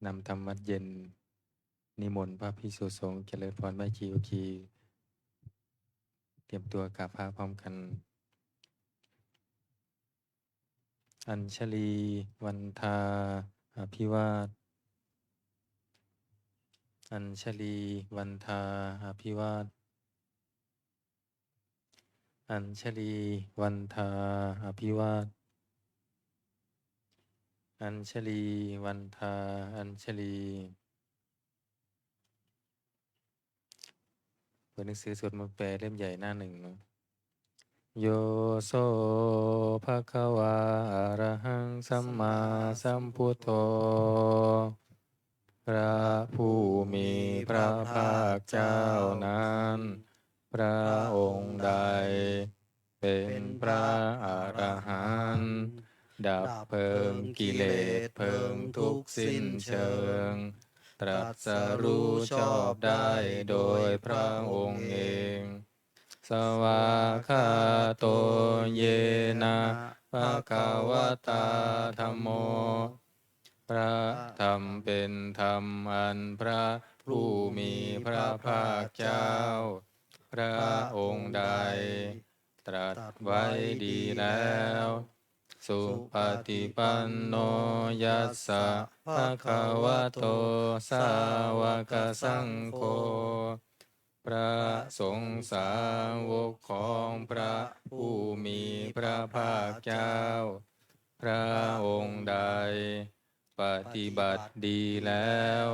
นำธรรมวัดเย็นนิมนต์พระภิกษุสงฆ์เจริญพรแม่ชีโอคีเตรียมตัวกราบพระพร้อมกันอัญชลีวันทาอภิวาทอัญชลีวันทาอภิวาทอัญชลีวันทาอภิวาทอัญชลีวันทาอัญชลีเปิดหนังสือสวดมนต์แปลเล่มใหญ่หน้าหนึ่งเนาะโยโสภะคะวาอะระหังสัมมาสัมพุทโธพระผู้มีพระภาคเจ้านั้นพระองค์ใดเป็นพระอรหันต์ดับเพลิงกิเลสเพลิงทุกข์สิ้นเชิงตรัสรู้ชอบได้โดยพระองค์เองสวากขาโตเยนะภะคะวะตาธัมโมพระธรรมเป็นธรรมอันพระผู้มีพระภาคเจ้าพระองค์ใดตรัสไว้ดีแล้วสุปฏิปันโนยัสสะภะคะวะโตสาวกสังโฆพระสงฆ์สาวกของพระผู้มีพระภาคเจ้าพระองค์ใดปฏิบัติดีแล้ว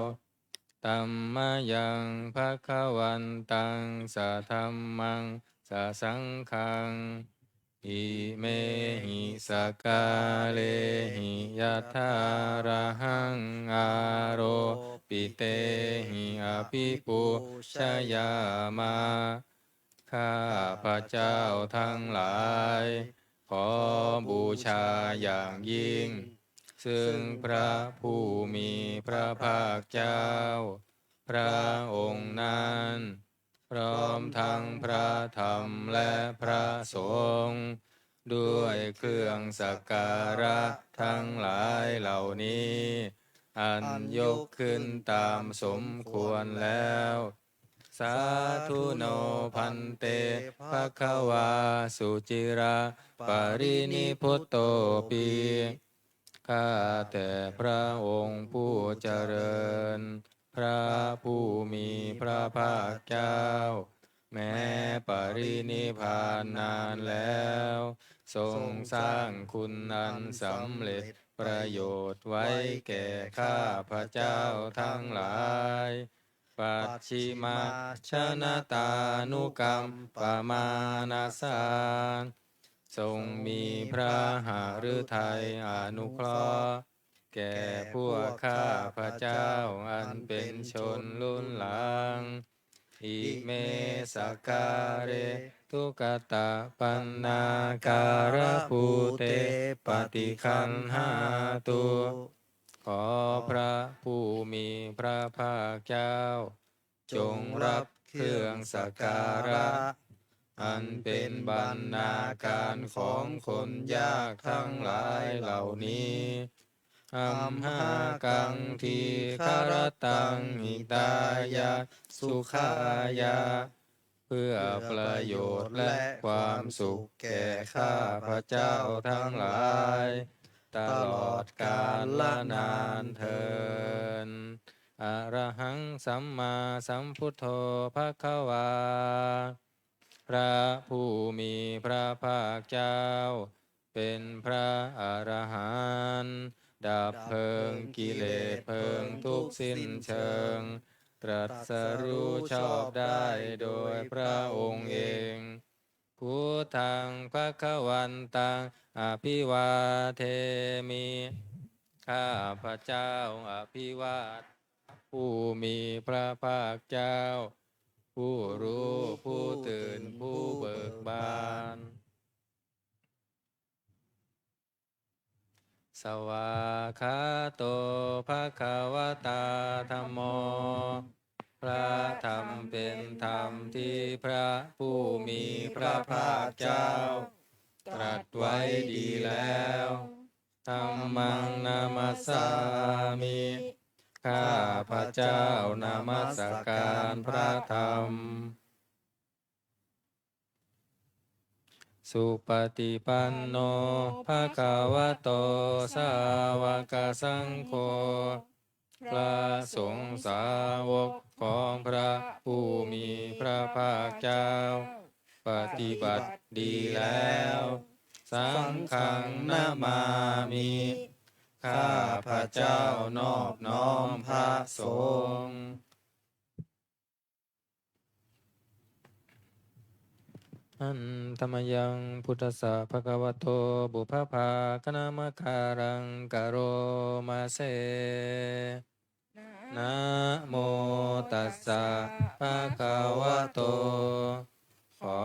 ตัมมายังภคะวันตังสะธัมมังสะสังฆังอิเมหิสกาเลหิยะถาระหังอาโรปิเตหิอภิปุชยามาข้าพระเจ้าทั้งหลายขอบูชาอย่างยิ่งซึ่งพระผู้มีพระภาคเจ้าพระองค์นั้นพร้อมทั้งพระธรรมและพระสงฆ์ด้วยเครื่องสักการะทั้งหลายเหล่านี้อันยกขึ้นตามสมควรแล้วสาธุโนพันเตภควาสุจิราปรินิพุตโตปีข้าแต่พระองค์ผู้เจริญพระผู้มีพระภาคเจ้าแม้ปรินิพพานนานแล้วทรงสร้างคุณอันสำเร็จประโยชน์ไว้แก่ข้าพระเจ้าทั้งหลายปัจฉิมาชนะตานุกรรมปมานาสานทรงมีพระหฤทัยอนุเคราะห์แก่พวกข้าพระเจ้าอันเป็นชนรุ่นหลังอิเมสการะทุกตะปันนาการะภูเตปฏิคันหาตุขอพระผู้มีพระภาคเจ้าจงรับเครื่องสักการะอันเป็นบรรณาการของคนยากทั้งหลายเหล่านี้อัมหากังทีคารตังหิตายะสุขายะเพื่อประโยชน์และความสุขแก่ข้าพระเจ้าทั้งหลายตลอดกาลละนานเทินอะระหังสัมมาสัมพุทโธภควาพระผู้มีพระภาคเจ้าเป็นพระอรหันต์ดับเพลิงกิเลสเพลิงทุกข์สิ้นเชิงตรัสรู้ชอบได้โดยพระองค์เองพุทธังภคะวันตังอภิวาเทมิข้าพระเจ้าอภิวาทผู้มีพระภาคเจ้าผู้รู้ผู้ตื่นผู้เบิกบานสวากขาโตภควตาธัมโมพระธรรมเป็นธรรมที่พระผู้มีพระภาคเจ้าตรัสไว้ดีแล้วธัมมังนามัสสามิ ข้าพระเจ้านมัสการพระธรรมสุปฏิปันโนภะคะวะโตสาวกสังโฆพระสงฆ์สาวกของพระผู้มีพระภาคเจ้าปฏิบัติดีแล้วสังฆังนามามิข้าพระเจ้านอบน้อมพระสงฆ์อันธรรมยังพุทธสสะภะคะวะโตบุพพาคณามคารังกโรมาเสนะโมตัสสะภะคะวะโตขอ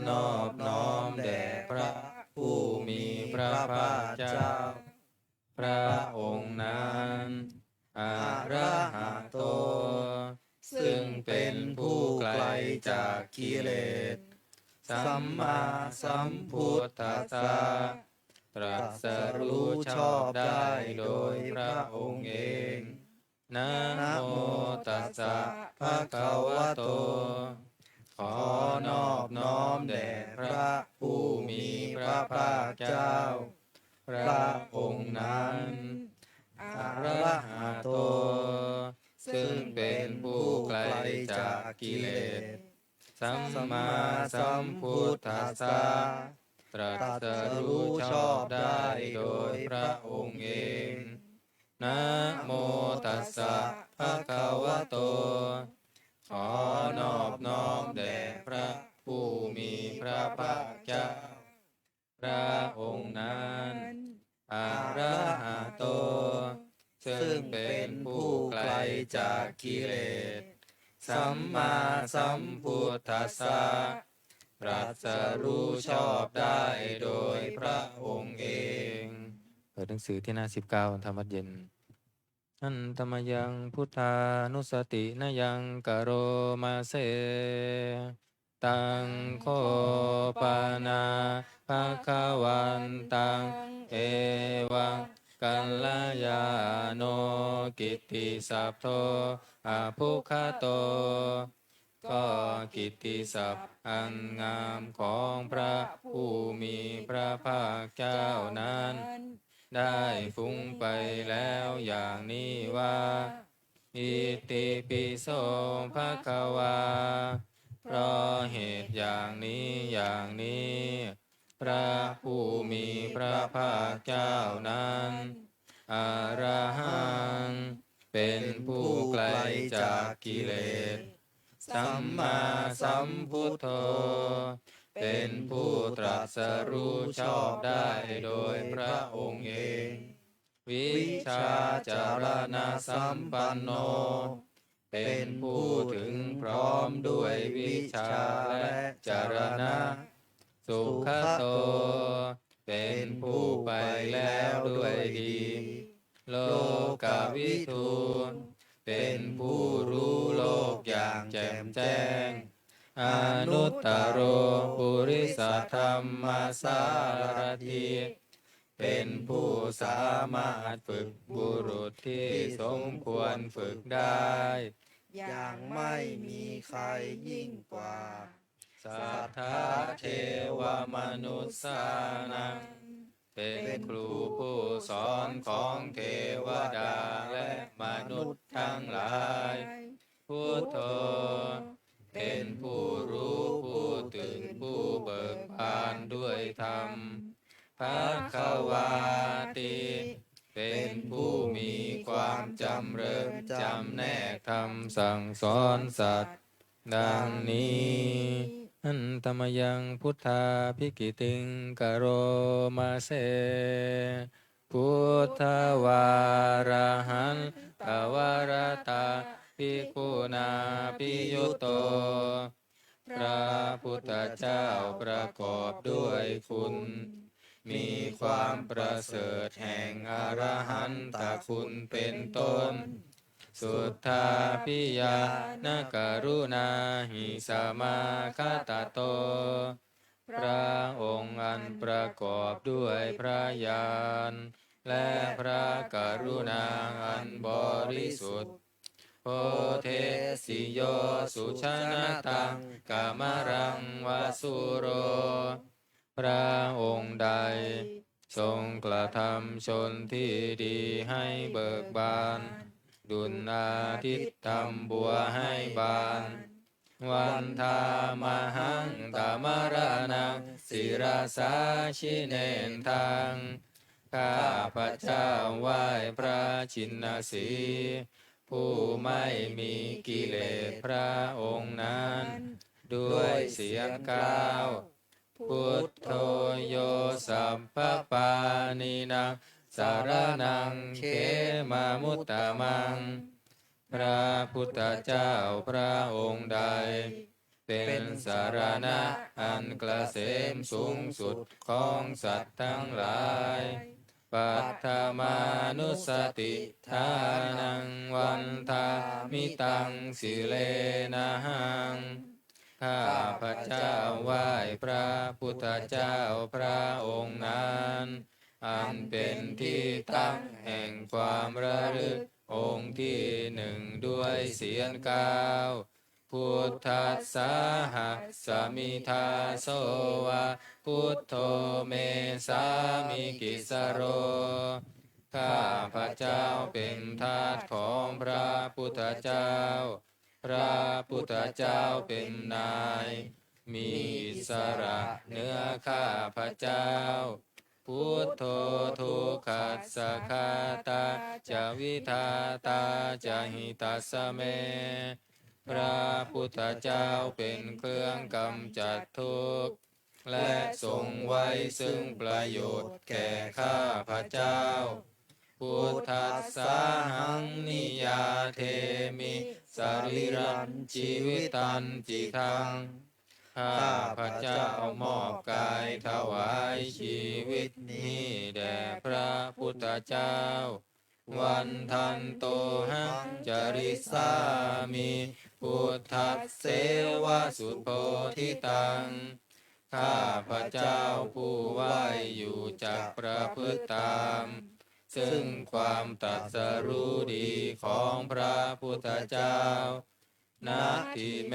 นอบน้อมแด่พระผู้มีพระภาคเจ้าพระองค์นั้นอะระหะโตซึ่งเป็นผู้ไกลจากกิเลสสัมมาสัมพุทธัสสะตรัสรู้ชอบได้โดยพระองค์เองนะโมตัสสะภะคะวะโตขอนอบน้อมแด่พระผู้มีพระภาคเจ้าพระองค์นั้นอะระหะโตซึ่งเป็นผู้ไกลจากกิเลสสัมมาสัมพุทธัสสะตรัสรู้ชอบได้โดยพระองค์เองนะโมตัสสะภะคะวะโตขอนอบน้อมแด่พระผู้มีพระภาคเจ้าพระองค์นั้นอะระหะโตซึ่งเป็นผู้ไกลจากกิเลสสัมมาสัมพุทธัสสะตรัสรู้ชอบได้โดยพระองค์เองเปิดหนังสือที่หน้า19ธรรมวัดเย็นอันธรรมยังพุทธานุสตินยังกโรมาเสตังโคปานาภะคะวันตังเอวังกัลลยาโนกิตติสัพโทอะภุคโตก็กิตติศัพท์อันงามของพระผู้มีพระภาคเจ้านั้นได้ฟุ้งไปแล้วอย่างนี้ว่าอิติปิโสภะคะวาเพราะเหตุอย่างนี้พระผู้มีพระภาคเจ้านั้นอรหังเป็นผู้ไกลจากกิเลสสัมมาสัมพุทโธเป็นผู้ตรัสรู้ชอบได้โดยพระองค์เองวิชาจารณะสัมปันโนเป็นผู้ถึงพร้อมด้วยวิชาและจารณะสุขโตเป็นผู้ไปแล้วด้วยดีโลกวิทูเป็นผู้รู้โลกอย่างแจ่มแจ้งอนุตตโรปุริสธรรมสารถิเป็นผู้สามารถฝึกบุรุษที่สมควรฝึกได้อย่างไม่มีใครยิ่งกว่าสัทธาเทวมนุสสานังเป็นครูผู้สอนของเทวดาและมนุษย์ทั้งหลายพุทโธเป็นผู้รู้ผู้ตื่นผู้เบิกบานด้วยธรรมภคะวาติเป็นผู้มีความจำเริญจำแนกธรรมสั่งสอนสัตว์ดังนี้อันธรรมยังพุทธาภิกิติงกโรมาเสพุทธวาระหันตวรตาภิกขุนาภิยุโตพระพุทธเจ้าประกอบด้วยคุณมีความประเสริฐแห่งอรหันตคุณเป็นต้นสุทธาพิยานกรุณาหิสมาคตโตพระองค์อันประกอบด้วยพระญาณ และพระกรุณาอันบริสุทธิ์โพเทสิโยสุชนะตังกามรังวาสุโรพระองค์ใดทรงกระทำชนที่ดีให้เบิกบานดุลอาทิตย์ทำบัวให้บานวันธามหังตามรนังศิราสาชิเนนทังข้าพระเจ้าไหว้พระชินสีผู้ไม่มีกิเลสพระองค์นั้นด้วยเสียงกล่าวพุทโธโยสัพพปานินังสารนังเขมามุตตะมังพระพุทธเจ้าพระองค์ใดเป็นสารณะอันเกษมสูงสุดของสัตว์ทั้งหลายปัตถมานุสติทานังวันทามิตังสิเลนะหังข้าพระเจ้าไหว้พระพุทธเจ้าพระองค์นั้นอันเป็นที่ตั้งแห่งความระลึกองค์ที่หนึ่งด้วยเสียงกล่าวพุทธัสสะหะสมิทาโสวะพุทโธเมสามิกิสโรข้าพระเจ้าเป็นทาสของพระพุทธเจ้าพระพุทธเจ้าเป็นนายมีอิสระเหนือข้าพระเจ้าพุทโธทุกขัสสะคาตาจะวิทาตาจะหิตัสสะเมพระพุทธเจ้าเป็นเครื่องกำจัดทุกข์และทรงไว้ซึ่งประโยชน์แก่ข้าพระเจ้าพุทธัสสะหังนิยาเทมิสรีรันชีวิตันจิทังข้าพระเจ้ามอบกายถวายชีวิตนี้แด่พระพุทธเจ้าวันทันโตหังจริสามิพุทธัสเสวะสุโพธิตังข้าพระเจ้าผู้ไหวอยู่จักประพฤติตามซึ่งความตรัสรู้ดีของพระพุทธเจ้านาทิเม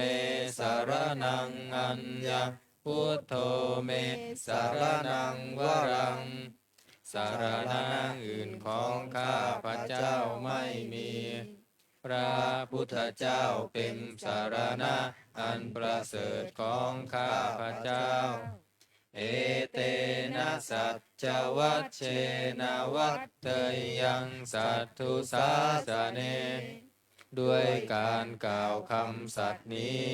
สารนังอัญญพุทโธเมสารนังวรังสารณะอื่นของข้าพระเจ้าไม่มีพระพุทธเจ้าเป็นสารณะอันประเสริฐของข้าพระเจ้าเอเตนะสัจจวัชเชนะวัตเตยังสัตถุสาสเนด้วยการกล่าวคำสัตย์นี้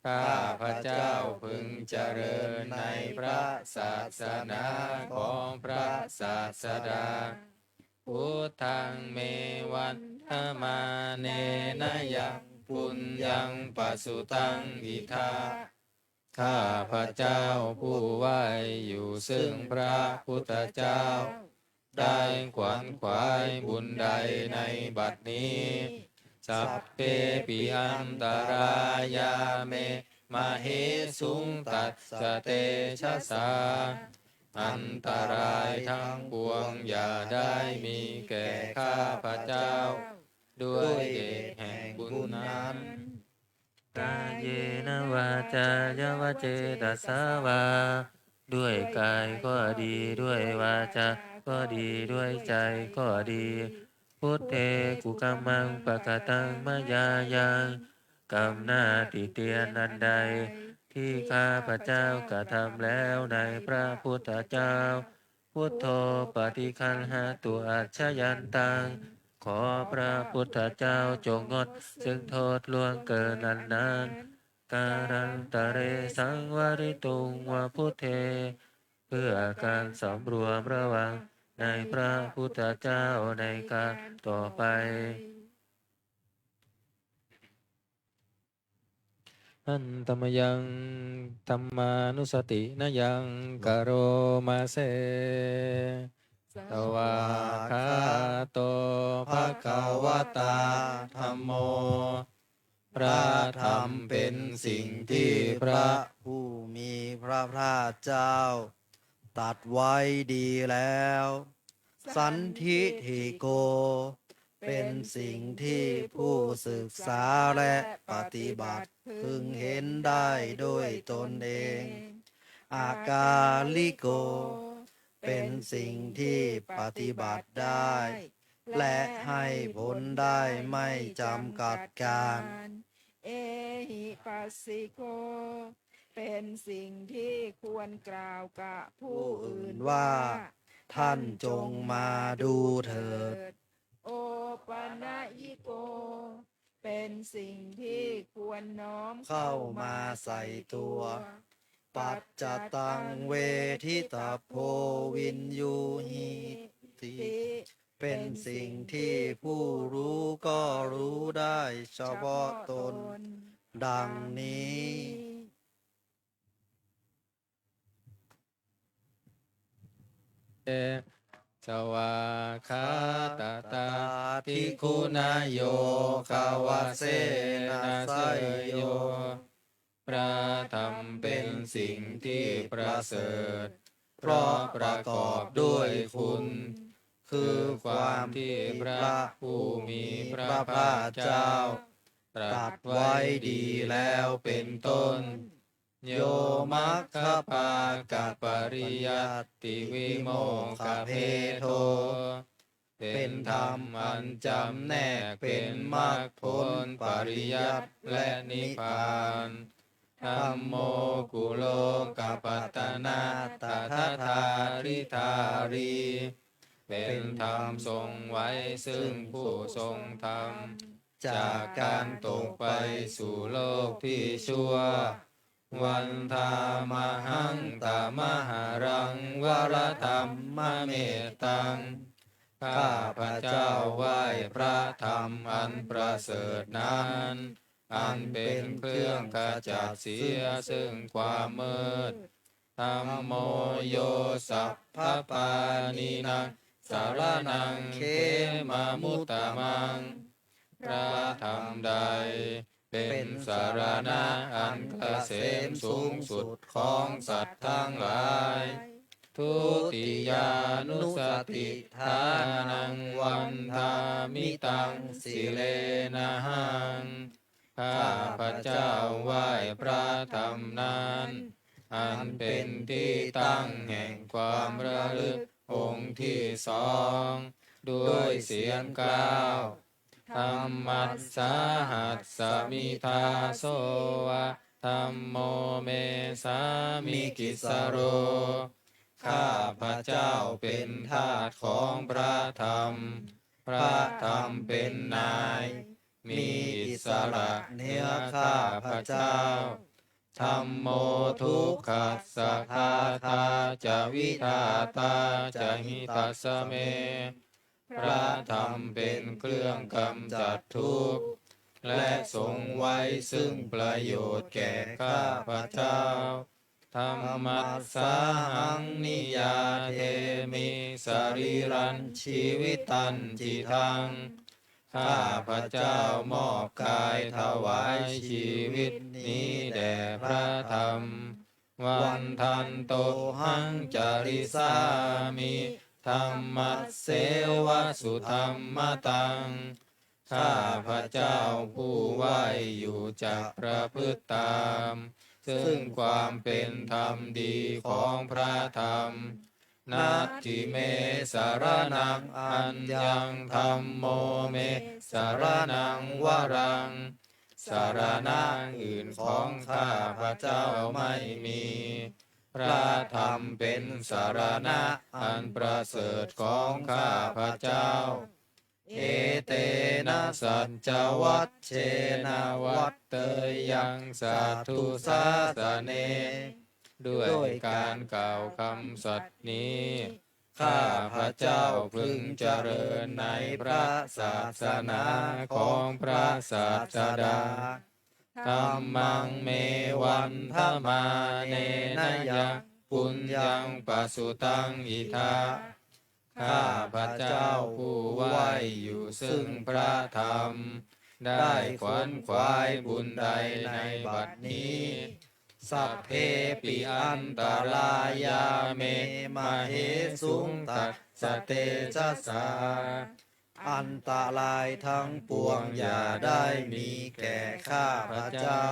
ข้าพระเจ้าพึงเจริญในพระศาสนาของพระศาสดาพุทธังเมวันธมาเนนะยังปุญญังปัสสุตังอิทาข้าพระเจ้าผู้ไหวอยู่ซึ่งพระพุทธเจ้าได้ขวนขวายบุญใดในบัดนี้สัพเพปิอันตรายาเมมาเหสุงตัสสะเตชะสาอันตรายทั้งปวงอย่าได้มีแก่ข้าพระเจ้าด้วยเดชแห่งบุญนั้นกายเยนะวาจายวเจตสาวาด้วยกายก็ดีด้วยวาจาก็ดีด้วยใจก็ดีพุทเทกุกัมมังปะกตังมายายังกรรมหน้าติเตียนอันใดที่ข้าพระเจ้ากระทำแล้วในพระพุทธเจ้าพุทโธปฏิคันหาตุอัจฉยันตังขอพระพุทธเจ้าจงงดซึ่งโทษล่วงเกินอันนั้นการันตะเรสังวริตุงวพุทเทเพื่อการสำรวมระวังในพระพุทธเจ้าในการต่อไปอันตมยังธรรมานุสตินะยังกโรมาเสตวาคาโตภะคะวตาธัมโมพระธรรมเป็นสิ่งที่พระผู้มีพระภาคเจ้าตรัสไว้ดีแล้ว สันทิฏฐิโก เป็นสิ่งที่ผู้ศึกษาและปฏิบัติพึงเห็นได้ด้วยตนเอง อากาลิโก เป็นสิ่งที่ปฏิบัติได้ และให้ผลได้ไม่จำกัดการ เอหิปัสสิโก เป็นสิ่งที่ควรกล่าวกับผู้อื่นว่า ท่านจงมาดูเถิด โอปนัญิโก เป็นสิ่งที่ควรน้อมเข้ามาใส่ตัว ปัจจตังเวทิตาโพวินยูหิติ เป็นสิ่งที่ผู้รู้ก็รู้ได้เฉพาะตน ดังนี้ เอสวาคาตาตาภิกขุนายโยคาวาเสนาสยโย พระธรรมเป็นสิ่งที่ประเสริฐ เพราะประกอบด้วยคุณ คือความที่พระผู้มีพระภาคเจ้า ตรัสไว้ดีแล้วเป็นต้น โยมัคคปากัปปริยัตติวิโมกขเพโท เป็นธรรมอันจำแนกเป็นมรรคผลปริยัติและนิพพานธัมโมกุโลกัปปัตตนาตถาธาริธารี เป็นธรรมทรงไว้ซึ่งผู้ทรงธรรม จากการตกไปสู่โลกที่ชั่ว วันธามหังตามหารังวรธรรมเมตตัง ข้าพระเจ้าไหว้พระธรรมอันประเสริฐนั้น อันเป็นเครื่องขจัดเสียซึ่งความมืดธัมโมโยสัพพปานินังสารนังเขมามุตตมัง พระธรรมใดเป็นสารณะอันเกษมสูงสุดของสัตว์ทั้งหลาย ทุติยานุสติทานังวันทามิตังสิเลนะหัง ข้าพระเจ้าไหว้พระธรรมนั้น อันเป็นที่ตั้งแห่งความระลึกองค์ที่สองด้วยเสียงกล่าวธรรมัสสาหัสสมิทาโสวะธัมโมเมสามิกิสโร ข้าพระเจ้าเป็นทาสของพระธรรม พระธรรมเป็นนาย มีอิสระเหนือข้าพระเจ้าธัมโมทุกขัสสะคาตาจะวิทาตาจะหิตัสสะเม พระธรรมเป็นเครื่องกำจัดทุกข์และทรงไว้ซึ่งประโยชน์แก่ข้าพระเจ้าธัมมัสสาหังนิยาเทมิสรีรันชีวิตันจิตัง ข้าพระเจ้ามอบกายถวายชีวิตนี้แด่พระธรรม วันทันโตหังจาริสามิธรรมัสเสวะสุธรรมตัง ข้าพระเจ้าผู้ไหวอยู่จักประพฤติตาม ซึ่งความเป็นธรรมดีของพระธรรมนัตถิเมสารนังอัญญังธัมโมเมสารนังวรัง สารณะอื่นของข้าพระเจ้าไม่มี พระธรรมเป็นสารณะอันประเสริฐของข้าพระเจ้า เอเตนะสัจจวัชเชนะวัตเตยังสาธุสาสเน ด้วยการกล่าวคำสัตย์นี้ ข้าพระเจ้าพึงเจริญในพระศาสนาของพระศาสดาธัมมังเมวันธมาเนนะยังปุญญังปสุตังอิทา ข้าพระเจ้าผู้ไหวอยู่ซึ่งพระธรรม ได้ขวนขวายบุญใดในบัดนี้ สัพเพปิอันตรายาเมมเหสุงตัสสะเตชะสาอันตรายทั้งปวงอย่าได้มีแก่ข้าพระเจ้า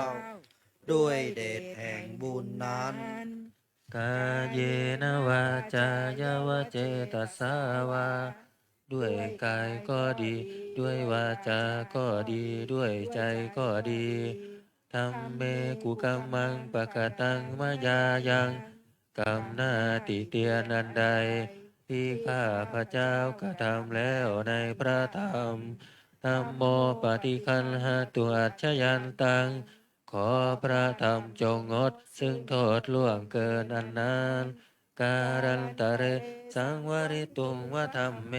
ด้วยเดชแห่งบุญนั้น กาเยนวาจายวเจตสาวาด้วยกายก็ดี ด้วยวาจาก็ดี ด้วยใจก็ดีธรรมเมกุกัมมังปะกตังมายายังกรรมหน้าติเตียนอันใด ที่ข้าพระเจ้ากระทำแล้วในพระธรรมธัมโมปฏิคันหตุอัจฉยันตัง ขอพระธรรมจงงดซึ่งโทษล่วงเกินอันนั้นการันตะเรสังวริตุงวธรรมเม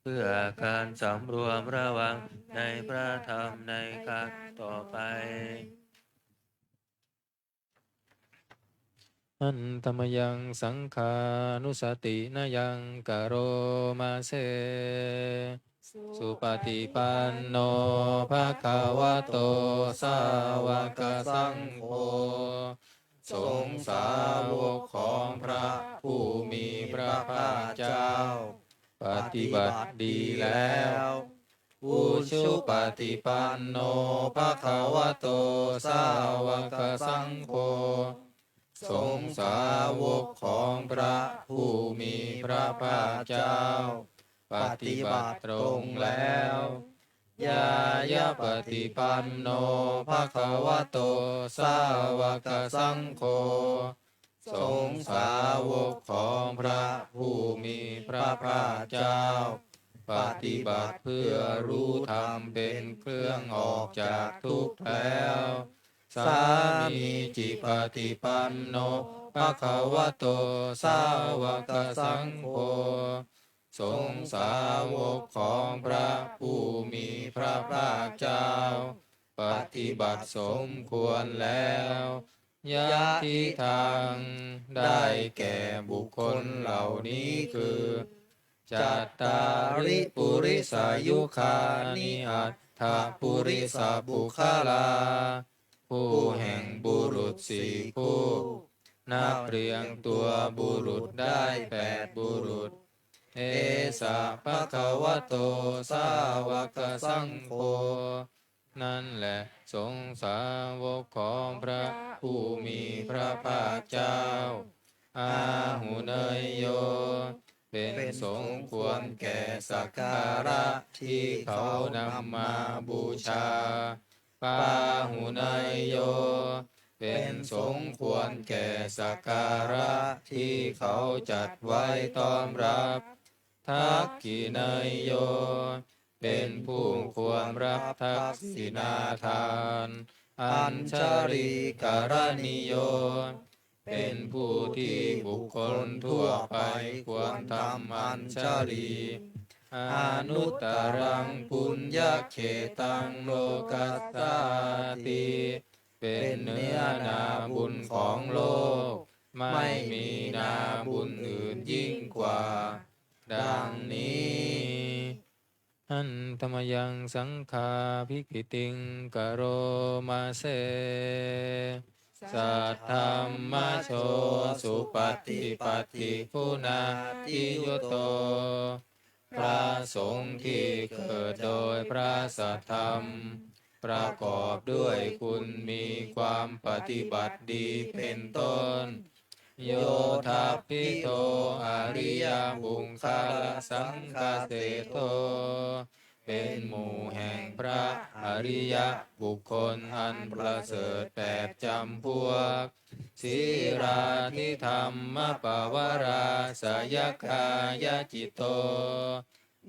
เพื่อการสำรวมระวังในพระธรรมในการต่อไปอันตมยังสังขานุสตินยังกโรมาเส สุปฏิปันโนภะคะวะโตสาวกสังโฆสงฆ์สาวกของพระผู้มีพระภาคเจ้า ปฏิบัติดีแล้วอุชุปฏิปันโนภะคะวะโตสาวกสังโฆสงฆ์สาวกของพระผู้มีพระภาคเจ้า ปฏิบัติตรงแล้วยายะปฏิปันโนภะคะวะโตสาวกสังโฆสงฆ์สาวกของพระผู้มีพระภาคเจ้า ปฏิบัติเพื่อรู้ธรรมเป็นเครื่องออกจากทุกข์แล้วสามีจิปฏิปันโนภะคะวะโตสาวกสังโฆสงฆ์สาวกของพระผู้มีพระภาคเจ้า ปฏิบัติสมควรแล้วยะทิทางได้แก่บุคคลเหล่านี้คือจัตตาริปุริสายุคานิอัตถปุริสบุคลาผู้แห่งบุรุษสี่ผู้นับเรียงตัวบุรุษได้8บุรุษเอสะภะคะวะโตสาวกสังโฆนั่นแหละสงฆ์สาวกของพระผู้มีพระภาคเจ้าอาหุเนยโยเป็นสงฆ์ควรแก่สักการะที่เขานำมาบูชาปาหุเนยโยเป็นสงฆ์ควรแก่สักการะที่เขาจัดไว้ต้อนรับทักขิเนยโยเป็นผู้ควรรับทักษิณาทานอัญชริกรณิโยเป็นผู้ที่บุคคลทั่วไปควรทำอัญชลีอนุตตรังปุญญเขตังโลกัสสาติเป็นเนื้อนาบุญของโลกไม่มีนาบุญอื่นยิ่งกว่าดังนี้อันตมยังสังฆาภิกิติงกโรมาเสสัทธัมมโชสุปฏิปัตติคุณาทิยุตโตพระสงฆ์ที่เกิดโดยพระสัทธรรมประกอบด้วยคุณมีความปฏิบัติดีเป็นต้นโยทัพพิโตอริยบุคคลสังฆเสโตเป็นหมู่แห่งพระอริยบุคคลอันประเสริฐ8จำพวกสีรานิธรรมปวาราสยกายจิตโต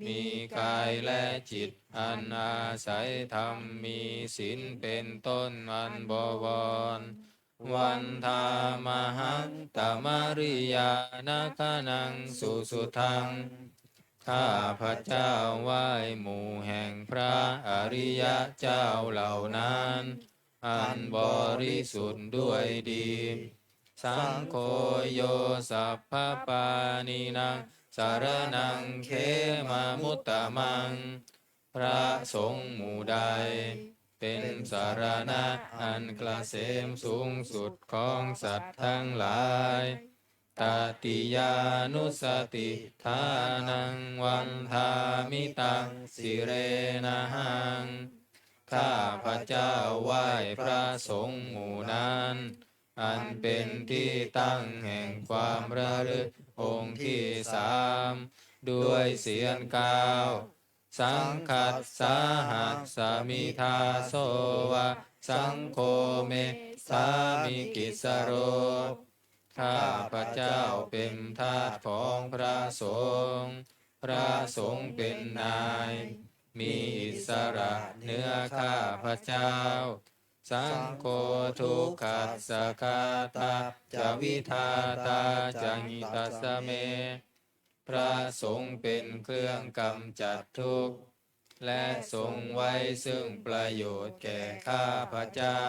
มีกายและจิตอันอาศัยธรรมมีศีลเป็นต้นอันบวรวันธามหังตมริยานาคานังสุสุทังข้าพระเจ้าไหว้หมู่แห่งพระอริยเจ้าเหล่านั้นอันบริสุทธิ์ด้วยดีสังโฆโยสัพพปานินังสารนังเขมามุตตะมังพระสงฆ์หมู่ใด เป็นสารณะอันเกษมสูงสุดของสัตว์ทั้งหลายตติยานุสติทานังวันทามิตังสิเรนะหังข้าพระเจ้าไหว้พระสงฆ์หมู่นั้นอันเป็นที่ตั้งแห่งความระลึกองค์ที่สามด้วยเสียงกล่าวสังคัสสาหัสสมิทาโสวะสังโฆเมสามิกิสโรข้าพระเจ้าเป็นทาสของพระสงฆ์พระสงฆ์เป็นนายมีอิสระเหนือข้าพระเจ้าสังโฆทุกขัสสะคาตาจะวิทาตาจะหิตัสสะเมพระสงฆ์เป็นเครื่องกำจัดทุกข์และทรงไว้ซึ่งประโยชน์แก่ข้าพระเจ้า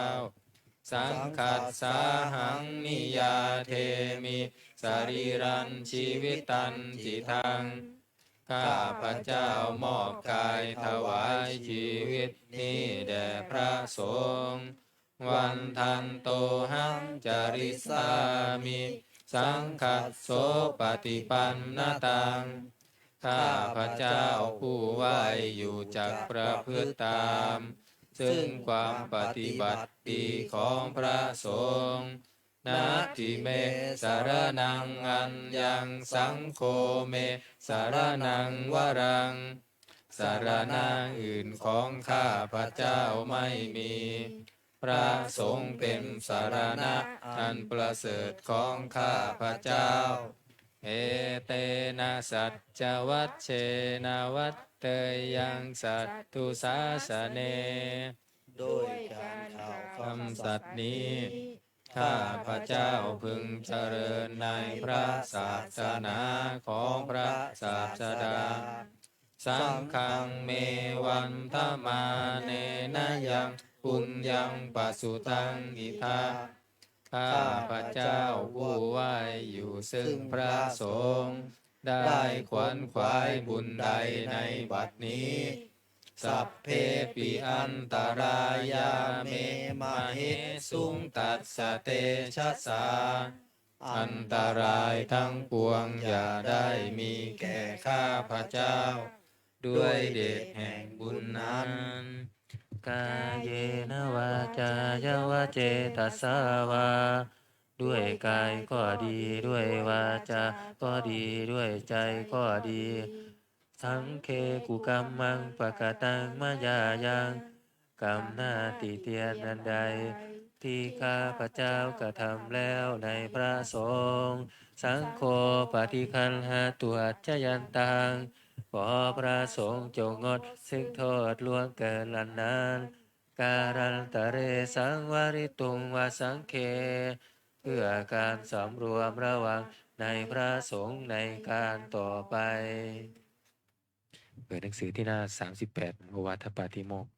สังคัสสาหังนิยาเทมิสรีรันชีวิตันจิทังข้าพระเจ้ามอบกายถวายชีวิตนี้แด่พระสงฆ์วันทันโตหังจาริสามิสังคัสโสปฏิปันนตังข้าพระเจ้าผู้ไหวอยู่จักประพฤติตามซึ่งความปฏิบัติดีของพระสงฆ์นาทิเมสารนังอัญญังสังโฆเมสารนังวรังสารณะอื่นของข้าพระเจ้าไม่มีพระสงฆ์เป็นสารณะอันประเสริฐของข้าพระเจ้าเอเตนะสัจจวัชเชนะวัตเตยังสัตตุสาสเนโดยการกล่าว คำสัตย์นี้ข้าพระเจ้าพึงเจริญในพระศาสนาของพระศาสดาสังฆังเมวันทมาเนนะยังปุญญังปสุตังอิทาข้าพระเจ้าผู้ไหวอยู่ซึ่งพระสงฆ์ได้ขวนขวายบุญใดในบัดนี้สัพเพปิอันตรายาเมมเหสุงตัสสะเตชะสาอันตรายทั้งปวงอย่าได้มีแก่ข้าพระเจ้าด้วยเดชแห่งบุญนั้นกายเยนะวาจายวะเจตสาวาด้วยกายก็ดีด้วยวาจาก็ดีด้วยใจก็ดีสังเคกุกรรมังปะกตังมายายังกรรมหน้าติเตียนนันใดที่ข้าพระเจ้ากระทำแล้วในพระสงฆ์สังโฆปฏิคันหาตุอัจจยันตังขอพระสงฆ์จงงดซึ่งโทษล่วงเกินอันนั้นการันตะเรสังวริตุงวาสังเคเพื่อการสำรวมระวังในพระสงฆ์ในการต่อไปเปิดหนังสือที่หน้า38โอวาทปาติโมกข์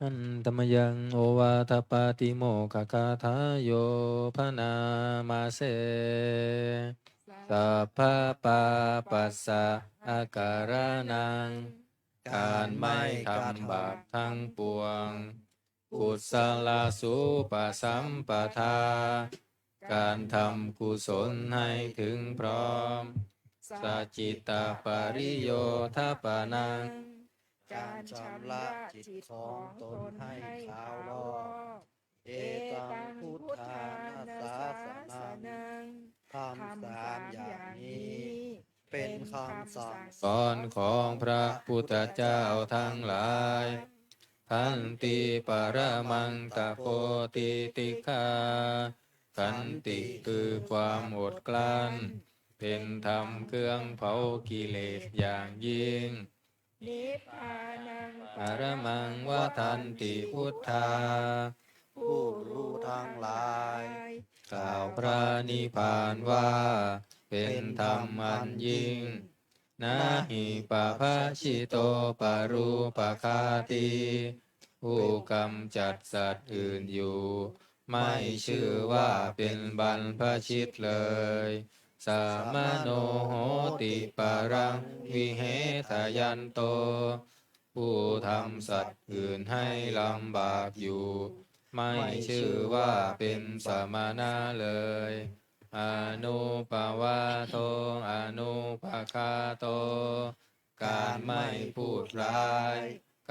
อันตมยังโอวาทปาติโมกขคาถาโยพนามาเสสัพพะปาปัสสะอาการานังการไม่ทำบาปทั้งปวงกุศลสุปสัมปทาการทำกุศลให้ถึงพร้อมสัจจิตาปริโยทปานังการชำระจิตของตนให้ขาวรอบเอตังพุทธานาสาสนังคำสามอย่างนี้เป็นคำสั่งสอนของพระพุทธเจ้าทั้งหลายขันติปรมังตะโพติติกาขันติคือความอดกลั้นเป็นธรรมเครื่องเผากิเลสอย่างยิ่งนิพพานังปรมังวทันติพุทธาผู้รู้ทั้งหลายกล่าวพระนิพพานว่าเป็นธรรมอันยิ่งนาหิปะภะชิโตปารูปะคาติผู้กำจัดสัตว์อื่นอยู่ไม่ชื่อว่าเป็นบรรพชิตเลย สัมมโนโหติปารังวิเหตยันโต ผู้ทำสัตว์อื่นให้ลำบากอยู่ ไม่ชื่อว่าเป็นสมณะเลย อนุปวาโทอนุปคาโต การไม่พูดร้าย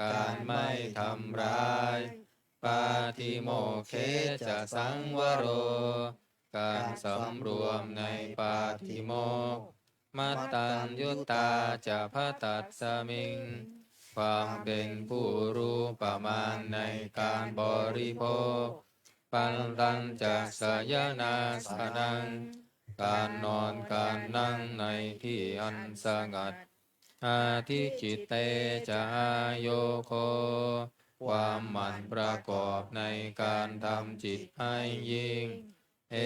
การไม่ทำร้าย ปาติโมกเขจะสังวโร การสำรวมในปาติโมกข์มัตตัญญุตตาจะพะตัสสมิง ความเป็นผู้รู้ประมาณในการบริโภค ปันตัญจะสยนาสนัง การนอนการนั่งในที่อันสงัด อาทิจิตเตจะอาโยโค ความหมั่นประกอบในการทำจิตให้ยิ่ง เอ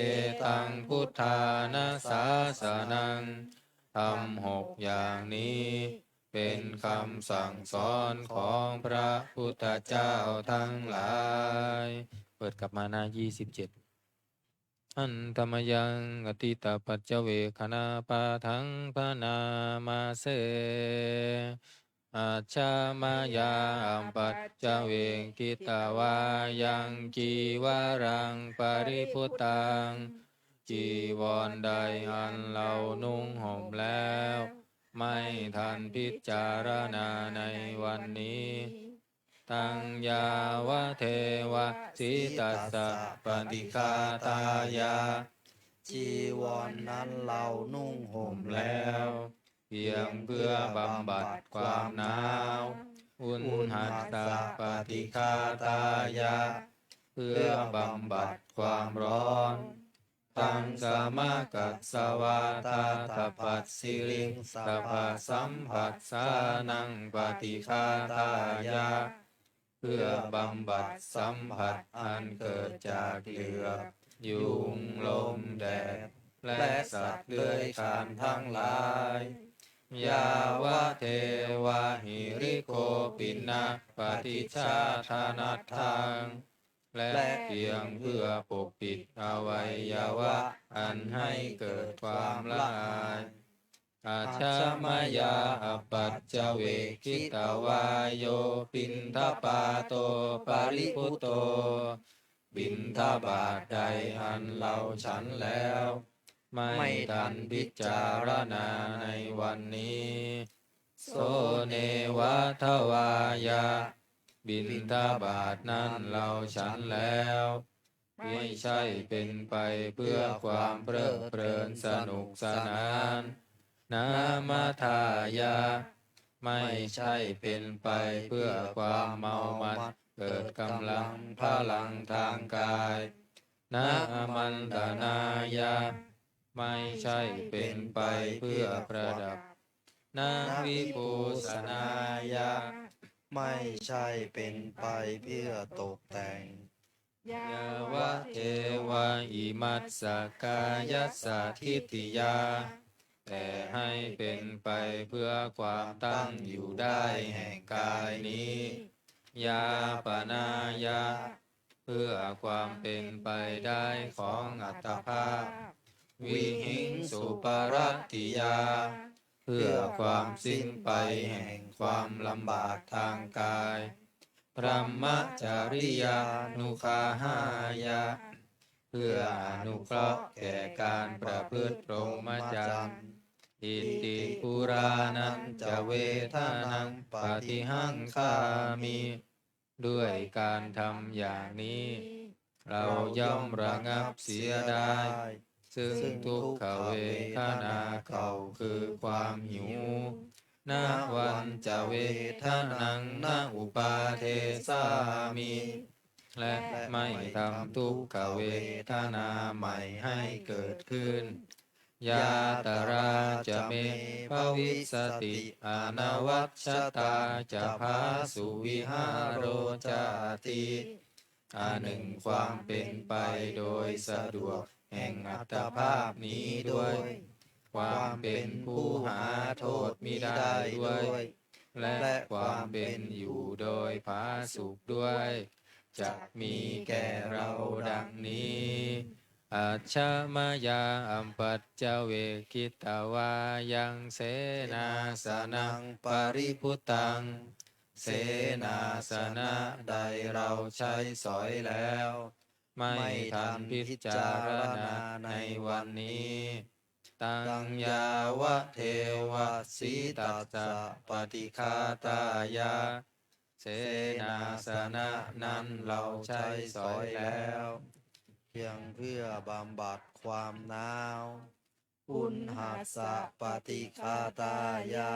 ตังพุทธานาสาสนัง ทำ6 อย่างนี้ เป็นคำสั่งสอนของพระพุทธเจ้าทั้งหลาย เปิดกลับมาหน้า27 อันธรรมยังอติตปัจเจเวคณาปาทังพนามาเส อาชามายาอัมปัจเจเวกิตาวายังจีวารังปริพุตตัง จีวรใดอันเรานุ่งห่มแล้ว ไม่ทันพิจารณาในวันนี้ ตังยาวะเทวะสิตัสสะปฏิฆาตายา จีวรนนั้นเรานุ่งห่ม แล้ แล้ว ว เพียงเพื่อบำบัดความหนาว อุณหัสสะปฏิฆาตายา เพื่อบำบัดความร้อน ตังสามะกัสสวาตาตปัสสิริงสัพพสัมผัสสานังปฏิฆาตายา เพื่อบำบัดสัมผัสอันเกิดจากเหลือบยุงลมแดด และสัตว์เลื้อยคลานทั้งหลาย ยาวะเทวะหิริโกปินะปฏิชาธานัตถัง และเพียงเพื่อปกปิดอวัยวะอันให้เกิดความละอายอาชามายาอปัจจเวคิตาวายโยปินทปาโตปริพุตโต บิณฑบาตใดอันเราฉันแล้ว ไม่ทันพิจารณาในวันนี้ โสเนวะทวายา บิณฑบาตนั้นเราฉันแล้ว ไม่ใช่เป็นไปเพื่อความเพลิดเพลินสนุกสนานนามาทายา ไม่ใช่เป็นไปเพื่อความเมามัดเกิดกำลังพลังทางกายนามันตนายา ไม่ใช่เป็นไปเพื่อประดับนาวิภูสนายา ไม่ใช่เป็นไปเพื่อตกแต่ง ยาย าวะเทวะอิมัสสกายัสสะทิฏฐิยา แต่ให้เป็นไปเพื่อความตั้งอยู่ได้แห่งกายนี้ ยาปนายา เพื่อความเป็นไปได้ของอัตภาพ วิหิงสุปรติยา เพื่อความสิ้นไปแห่งความลำบากทางกายพรหมจริยานุคาหายา เพื่ออนุเคราะห์แก่การประพฤติพรหมจรรย์อิติปุรานันจะเวทานังปฏิหังคามิ ด้วยการทำอย่างนี้ เราย่อมระงับเสียได้ ซึ่งทุกขเวทนาเก่าคือความหิวนาวันจะเวทนังนาอุปาเทสามิ และไม่ทำทุกขเวทนาใหม่ให้เกิดขึ้น ยาตราจะเมภวิสติอนวัชตาจะพาสุวิหารโรจาติอันหนึ่งความเป็นไปโดยสะดวกแห่งอัตภาพนี้ด้วย ความเป็นผู้หาโทษมิได้ด้วย และความเป็นอยู่โดยผาสุกด้วย จะมีแก่เราดังนี้ อัจฉมายาอัมปัจจเวกิตาวายังเสนาสนังปริพุตัง เสนาสนะใดเราใช้สอยแล้ว ไม่ทันพิจารณาในวันนี้ ตังยาวะเทวะสีตัสสะปฏิคาตายาเสนาสนะนั้นเราใช้สอยแล้ว เพียงเพื่อบำบัดความหนาวอุณหัสสะปฏิคาตายะ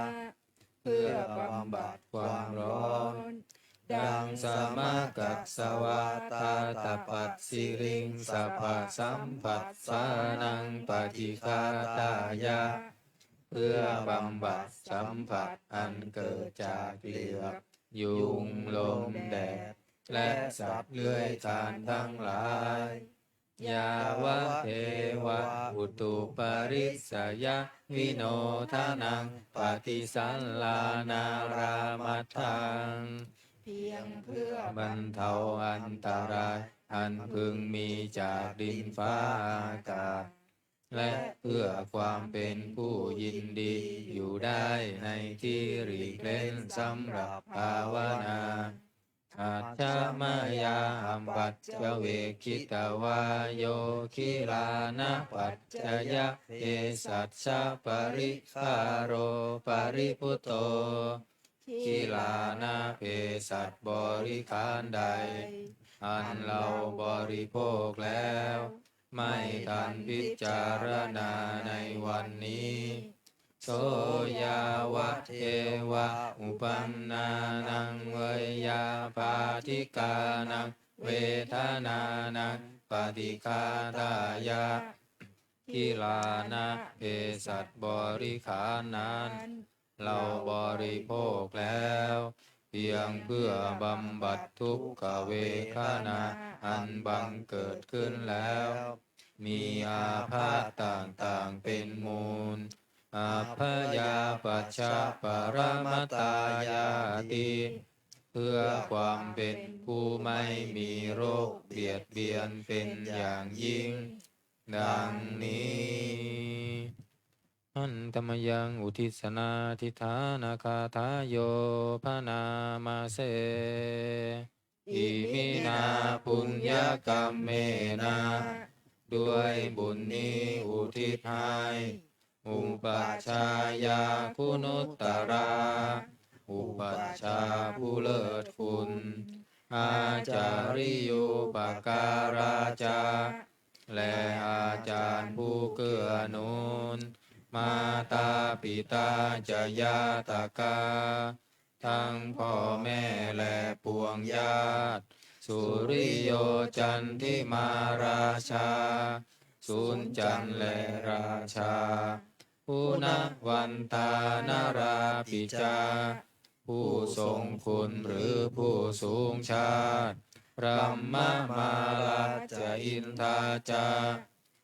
เพื่อบำบัดความร้อน ดังสมะกัสสวะตาตปัสสิริงสัพพะสัมผัสสานังปฏิคาตายะ เพื่อบำบัดสัมผัสอันเกิดจากเหลือบยุงลมแดด และสัตว์เลื้อยคลานทั้งหลายยาวะเทวะอุตุปริสยะวิโนทานังปฏิสัลลานารามัตถัง เพียงเพื่อบ รรเทาอันตรายอันพึงมีจากดินฟ้าอากาศ และเพื่อความเป็นผู้ยินดีอยู่ได้ในที่หลีกเล่นสำหรับภาวนาอาจจะมายาอัมปัจจเวคิตาวาโยคิลานะปัจจยะเอสัชชะปริคาโรปริพุตโตคิลานะเพสัตบริขารใด อันเราบริโภคแล้ว ไม่ทันพิจารณาในวันนี้ โสยาวะเทวะอุปันนานังเวยาปาทิกานังเวทนานังปฏิคาตายะกิลานะเภสัชบริขารนั้นเราบริโภคแล้ว เพียงเพื่อบำบัดทุกขเวทนาอันบังเกิดขึ้นแล้ว มีอาพาธต่างๆเป็นมูลอาพยาปัชชะปรมัตตายาติเพื่อความเป็นผู้ไม่มีโรคเบียดเบียนเป็นอย่างยิ่ง ดังนี้อันตมยังอุทิศนาทิฐานาคาทายโยพนามาเสอิมินาปุญญกรรมเมนาด้วยบุญนี้อุทิศให้อุปัชฌายาคุณุตตรา อุปัชฌาย์ผู้เลิศคุณ อาจาริยุปการาจา และอาจารย์ผู้เกื้อหนุน มาตาปิตาจยาตกา ทั้งพ่อแม่และปวงญาติ สุริโยจันทิมาราชา สุนจันทร์และราชาผู้นวันตานาราปิจา ผู้ทรงคุณหรือผู้สูงชาติพระมมาลาจะอินทาจา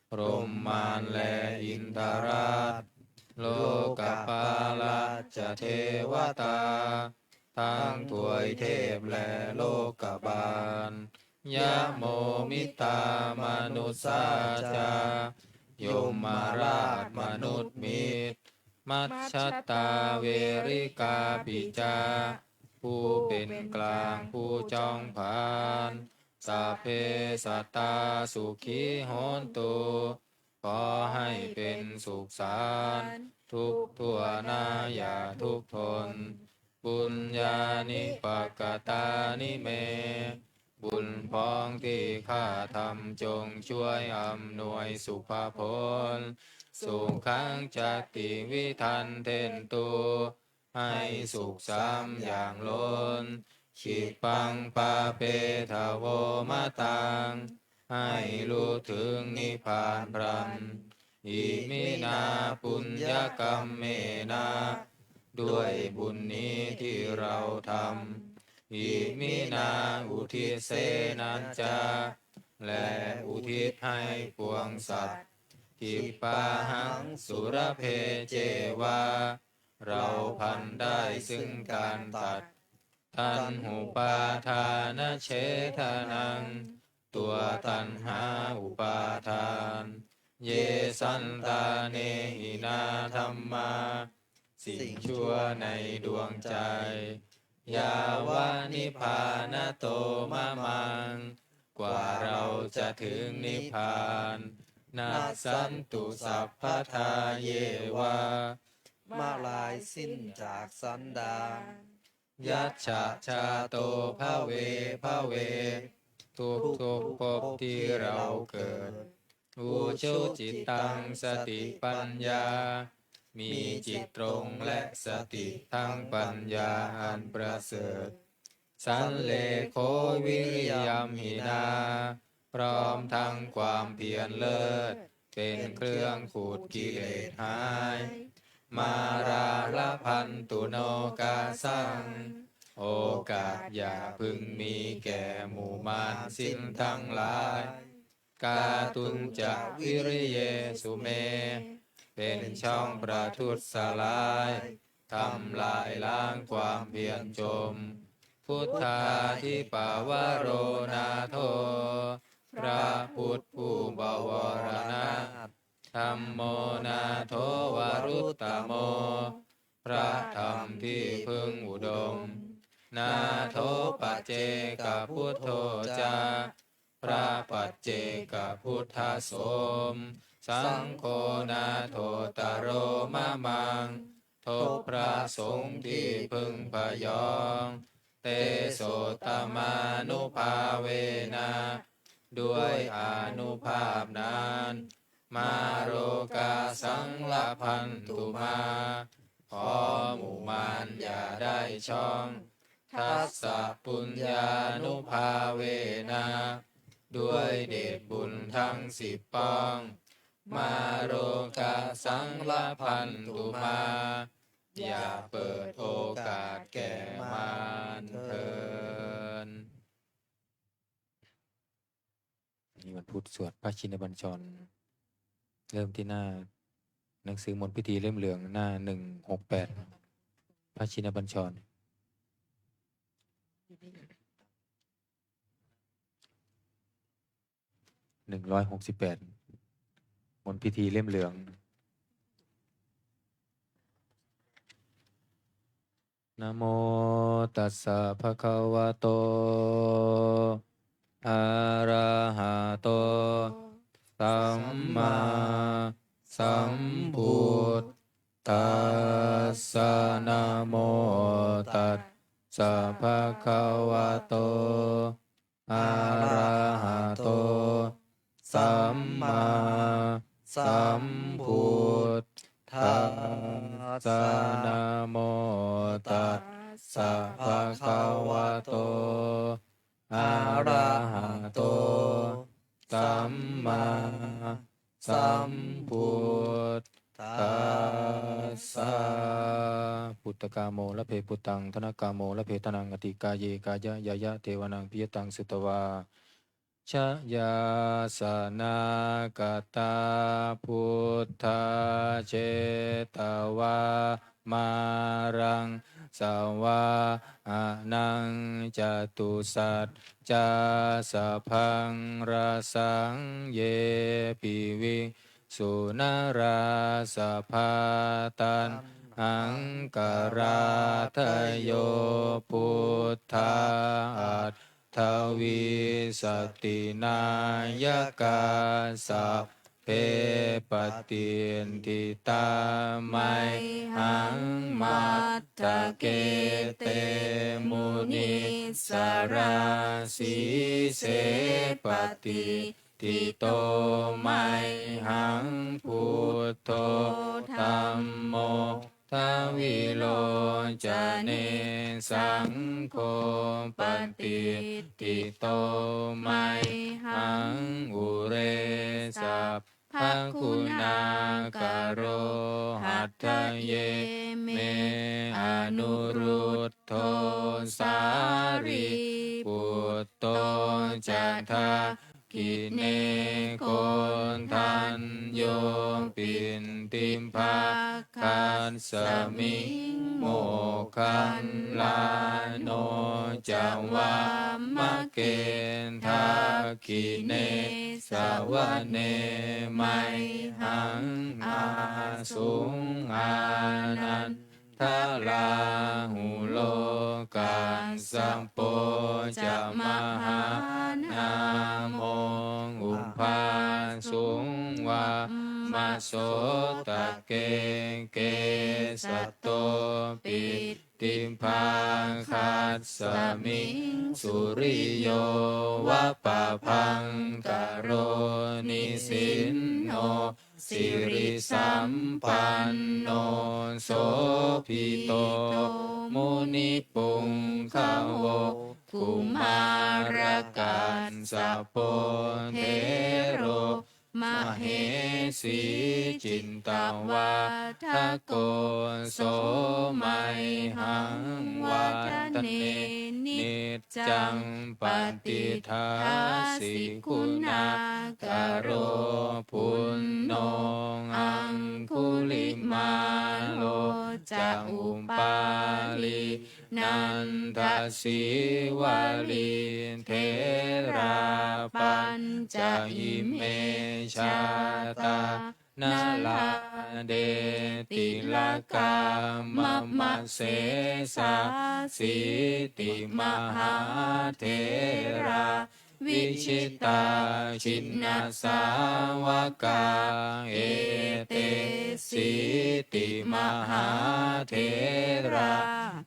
พรหมานและอินทราช โลกปาลาจะเทวตา ทั้งถวยเทพและโลกบาลยะโมมิตามนุสาจายมราชมนุษย์มิตรมัชฌตตาเวริกาปิจา ผู้เป็นกลางผู้จองผานสัพเพสัตตาสุขีโหนตุขอให้เป็นสุขสารทุกทั่วหน้าอย่าทุกข์ทนบุญญาณิปกตานิเม บุญพ้องที่ข้าทำจงช่วยอำนวยสุภผลสุขังจักติวิทันเทนตุให้สุขสามอย่างล้นขิปังปาเปทะโวมะตังให้รู้ถึงนิพพานพรันอิมินาปุญญกรรมเมนาด้วยบุญนี้ที่เราทำอิมินาอุทิเสนัจจาและอุทิศให้ปวงสัตว์ทิปาหังสุรเพเจวาเราพันได้ซึ่งการตัดทันหุปาทานเฉทนัง ตัวตัณหาอุปาทานเยสันตาเนหินาธัมมา สิ่งชั่วในดวงใจ ยาวานิพพานโตมะมัง กว่าเราจะถึงนิพพานนาสันตุสัพพทาเยวา มาลายสิ้นจากสันดาน ยัจฉะชาโตภะเวภะเว ทุกทุกภพที่เราเกิด อุชุจิตตังสติปัญญา มีจิตตรงและสติทั้งปัญญาอันประเสริฐ สันเลโควิริยมหินา พร้อมทั้งความเพียรเลิศ เป็นเครื่องขูดกิเลสหาย มาราละพันตุโนกาสัง โอกาสอย่าพึงมีแก่หมู่มารสิ้นทั้งหลาย กาตุนจะวิริเยสุเม เป็นช่องประทุษลายทำลายล้างความเพียรจม พุทธาทิปาวโรนาโท พระพุทธผู้บวรณะธัมโมนาโทวารุตตโม พระธรรมที่พึงอุดม นาโทปัจเจกพุทโธจา พระปัจเจกพุทธสม สังโฆนาโทตโรมะมัง โทพระสงฆ์ที่พึงพยอง เตโสตมานุภาเวนะด้วยอานุภาพนั้นมาโรกาสังละพันตุมาขอหมู่มารอย่าได้ช่อง ทัสสะปุญญานุภาเวนะด้วยเดชบุญทั้ง10ป้อง มาโรกาสังละพันตุมาอย่าเปิดโอกาสแก่มารเถิดนี่วันพุธสวดพระชินบัญชร เริ่มที่หน้าหนังสือมนต์พิธีเล่มเหลืองหน้า168พระชินบัญชร 168มนต์พิธีเล่มเหลืองนะโมตัสสะภะคะวะโตอะระหะโตสัมมาสัมพุทธัสสะนะโมตัสสะภะคะวะโตอะระหะโตสัมมาสัมพุทธัสสะนะโมตัสสะภะคะวะโตอะระหะโตสัมมาสัมพุทธัสสะพุทธกาโมละเพปุตังธนกาโมละเพทนังอติกาเยกายะยายะเทวนังปิยตังสุตวาชยาสนากตาพุทธาเจตวามารังสวาอานังจตุสัจจาสัพพังราสังเยปิวิสุนาราสัพพาตันอังการาทโยพุทธาอัตทวิสตินายกาสัพเพปฏินทิตาไมหังมัตตะเกเตมุนิสราสีเสปฏิทิโตไมหังพุทโธธัมโมทวิโลจเนสังโฆปฏิทิโตไมหังอุเรสัพพะคุณากโรหัตถเยเมอนุรุตโธสารีปุตโตจันทา กิเนโกนทันโยปินติมภาคันสมิงโมคันลาโนจังวามะเกณทากิเนสวะเนไมหังอาสุงอานันทาลาหุโลกันสัมโปจะมหานามงอุปาสุงวามาโสตะเกเกสัตโตปิติมภาคัสสมิงสุริโยวะปะพังกะโรนิสินโนสิริสัมปันโนโสภิโตมุนิปุงขโวกุมารกันสัพโพเทโรมเหสีจินตวาทโกโสมัยหังวัตเนนิจจังปฏิทาสิคุณากโรปุณโนอังคุลิมาโลจะอุปาลีนันทศิวลีเทราปัญจอิเมชาตานาลาเดติลกามะมะเสสาสิติมหาเทราวิชิตาชินนาสาวกาเอเตสิติมหาเทรา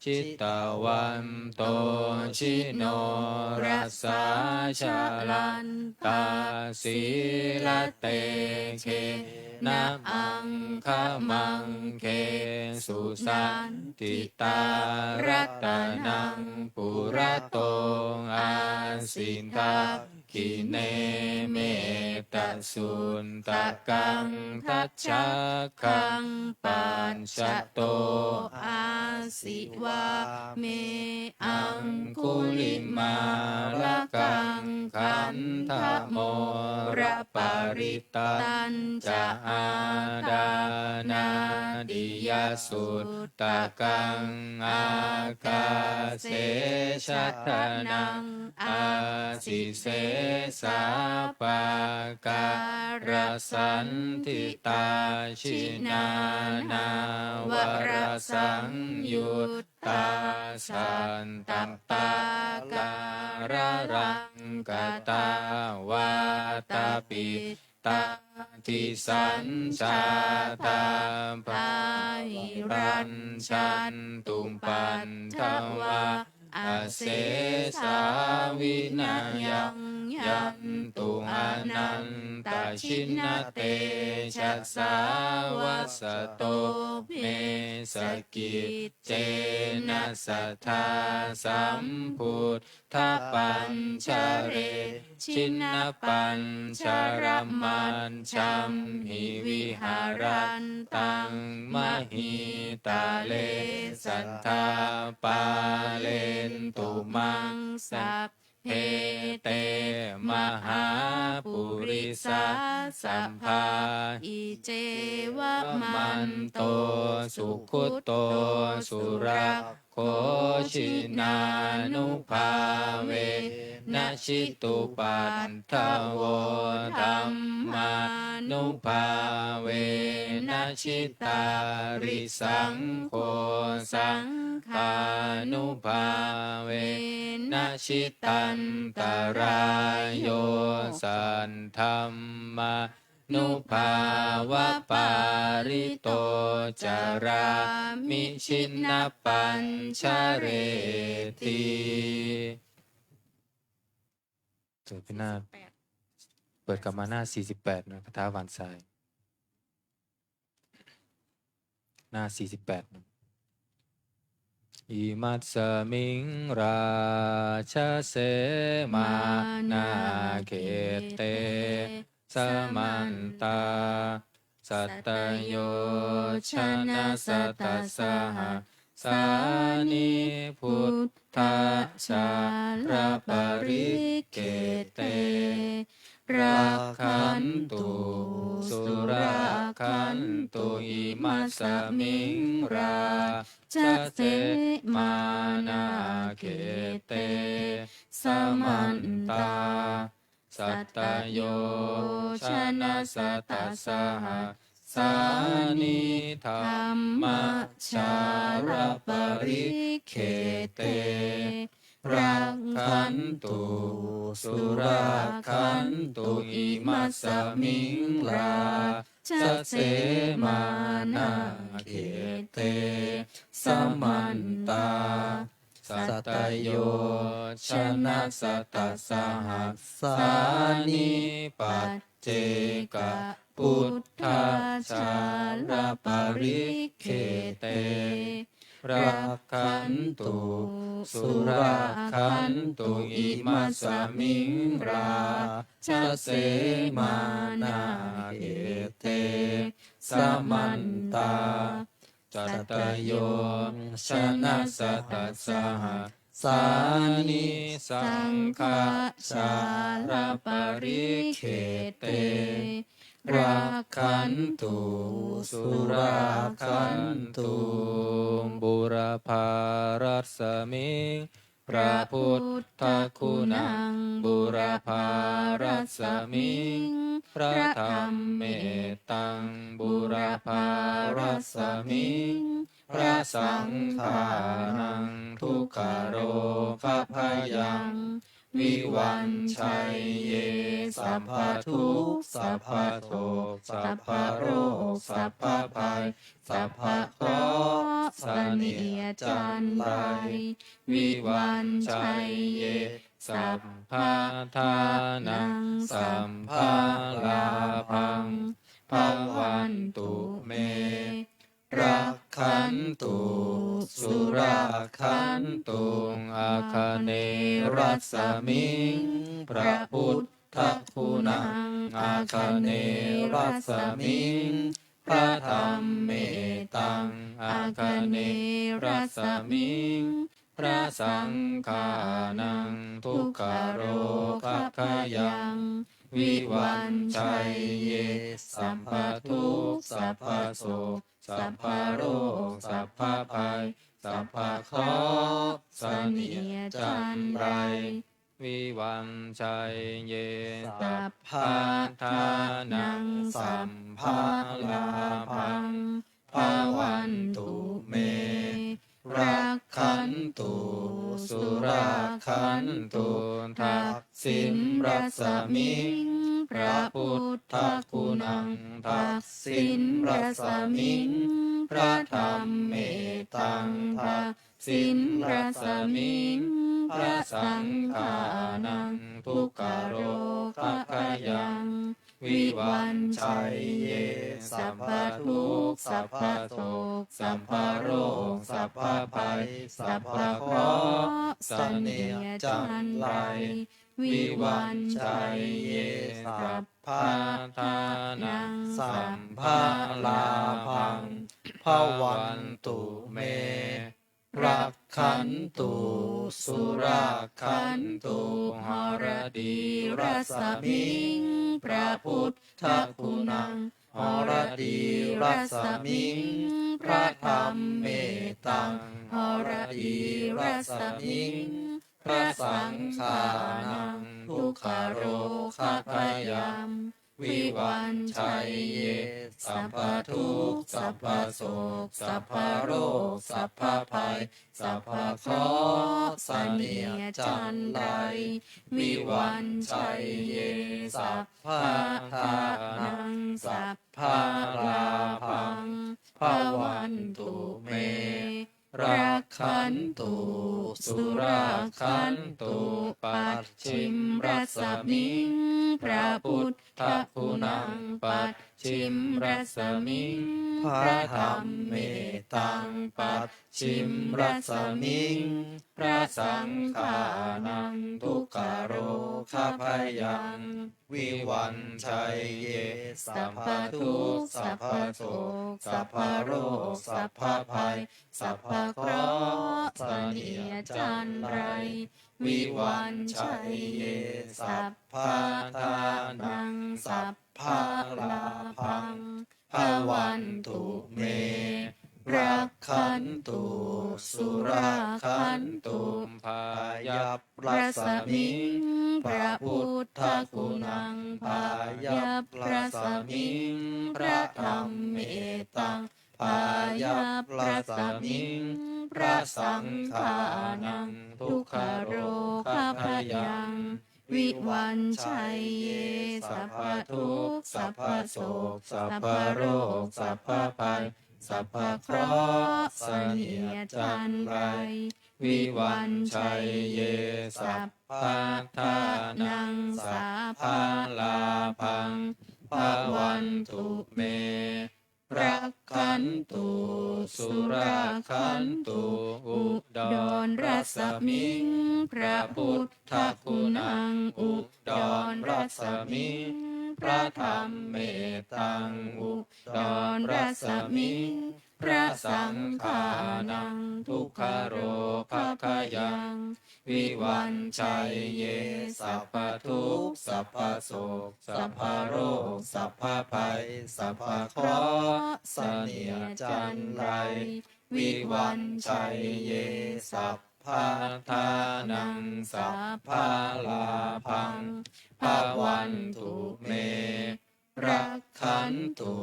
ชิตวันโตชิโนรัสสาชาลันตาสีลเตเคนะอังคมังเคสุสันติตารัตนังปุระโตอาสินทากิเนเมตสุนตะกังทัชชะคังปัญชโตอาสิวาเมอังคุลิมาละกังขันธโมระปริตันจะอาดานาดิยสุตตะกังอากาเสชัตนังอาสิเสสาปาการสันติตาชินานาวรสังยุตตาสันตัตตาการรังกตาวาตาปิตาทิสัญชาตาภาหิรัญชันตุมปันทวาอาเสสาวินายังยันตุอานันตชินเตชัสสาวสโตเมสกิจเจนะสัทธาสัมพุทธปัญชเรชินปัญชรมันชัมหิวิหารันตังมหิตาเลสัทธาปาเลนตุมังสัพเพเตมหาปุริสาสัมภาอิเจวะมันโตสุขุโตสุราโคชินานุภาเวนะชิตุปันทโวธัมมานุภาเวนะชิตาริสังโฆสังฆานุภาเวนะชิตันตรายโยสันธัมมานุภาวะปาริโตจารามิชินปัญชเรติเปิดหน้าเปิดกลับมาหน้า48นะคาถาหวานทรายหน้า48นะอิมัสสมิงราชเสมานาเขเตสมันตาสัตโยชนะสัตสหสานิพุทธชาระปริเกเต รักขันตุสุราคันตุอิมัสสมิงราจะเสมานาเขเตสมันตาสัตตโยชนะสัตตสหสานิธรรมชารปริเคเตรักขันตุสุราคันตุอิมัสสมิงราจะเสมานาเขเตสมันตาสัตตโยชนะสัตตสหสานิปัจเจกพุทธชาลปริเคเตรักขันตุสุราคันตุอิมัสสมิงราจะเสมานาเขเตสมันตาจัตตโยชนะสัตตสหสานิสังฆชาลปริเคเตรักขันตุสุราคันตุบุรพารัสมิงพระพุทธคุณังบุรพารัสมิงพระธรรมเมตตังบุรพารัสมิงพระสังฆานังทุกขโรคพยังวิวันชัยเยสัพพทุกข์สัพพโศกสัพพโรคสัพพภัยสัพพเคราะห์เสนียดจันไรวิวันชัยเยสัพพทานังสัมภาลาภังภวันตุเมรักขันตุสุราคันตุอาคเนรัสมิงพระพุทธคุณังอาคเนรัสมิงพระธรรมเมตตังอาคเนรัสมิงพระสังฆานังทุกขโรคพยังวิวันชัยเยสัพพทุกข์สัพพโศกสัพพโรคสัพพภัยสัพพเคราะห์เสนียดจันไรวิวันชัยเยสัพพทานังสัมภาลาภังภวันตุเมรักขันตุสุราคันตุทักษิณรัสมิงพระพุทธคุณังทักษิณรัสมิงพระธรรมเมตตังทักษิณรัสมิงพระสังฆานังทุกขโรคพยังวิวันชัยเยสัพพทุกข์สัพพโศกสัพพโรคสัพพภัยสัพพเคราะห์เสนียดจันไรวิวันชัยเยสัพพทานังสัมภาลาภังภวันตุเมรักขันตุสุราคันตุหรดีรัสมิงพระพุทธคุณังหรดีรัสมิงพระธรรมเมตตังหรดีรัสมิงพระสังฆานังทุกขโรคพยังวิวันชัยเยสัพพทุกข์สัพพโศกสัพพโรคสัพพภัยสัพพเคราะห์เสนียดจันไรวิวันชัยเยสัพพทานังสัพพาลาภังภวันตุเมรักขันตุสุราคันตุปัจฉิมรัสมิงพระพุทธคุณังปัจฉิมรัสมิงพระธรรมเมต ตังปัจฉิมรัสมิงพระสังฆานังทุกขโรคาพยังวิวันชัยเยสัพพทุกข์สัพพโศกสัพพโรคสัพพภัยสัพพเคราะห์เสนียดจันไรวิวันชัยเยสัพพทานังสัพพลาภังภวันตุเมรักขันตุสุราขันตุพายัพรัสมิงพระพุทธคุณังพายัพรัสมิงพระธรรมเมตังพายัพรัสมิงพระสังฆานังทุกขโรคาพยังวิวันชัยเยสัพพทุกข์สัพพโศกสัพพโรคสัพพภัยสัพพเคราะห์เสนียดจันไรวิวันชัยเยสัพพทานังสัพพลาภังภวันตุเมรักขันตุสุราขันตุอุดรรัสมิงพระพุทธคุณังอุดรรัสมิงพระธรรมเมตังอุดรรัสมิงพระสังฆานังทุกขโรภคยังวิวันชัยเยสัพพทุกข์สัพพโศกสัพพโรคสัพพภัยสัพพเคราะห์เสนียดจันไรวิวันชัยเยสัพพทานังสัพพลาภังภวันตุเมรักขันตุ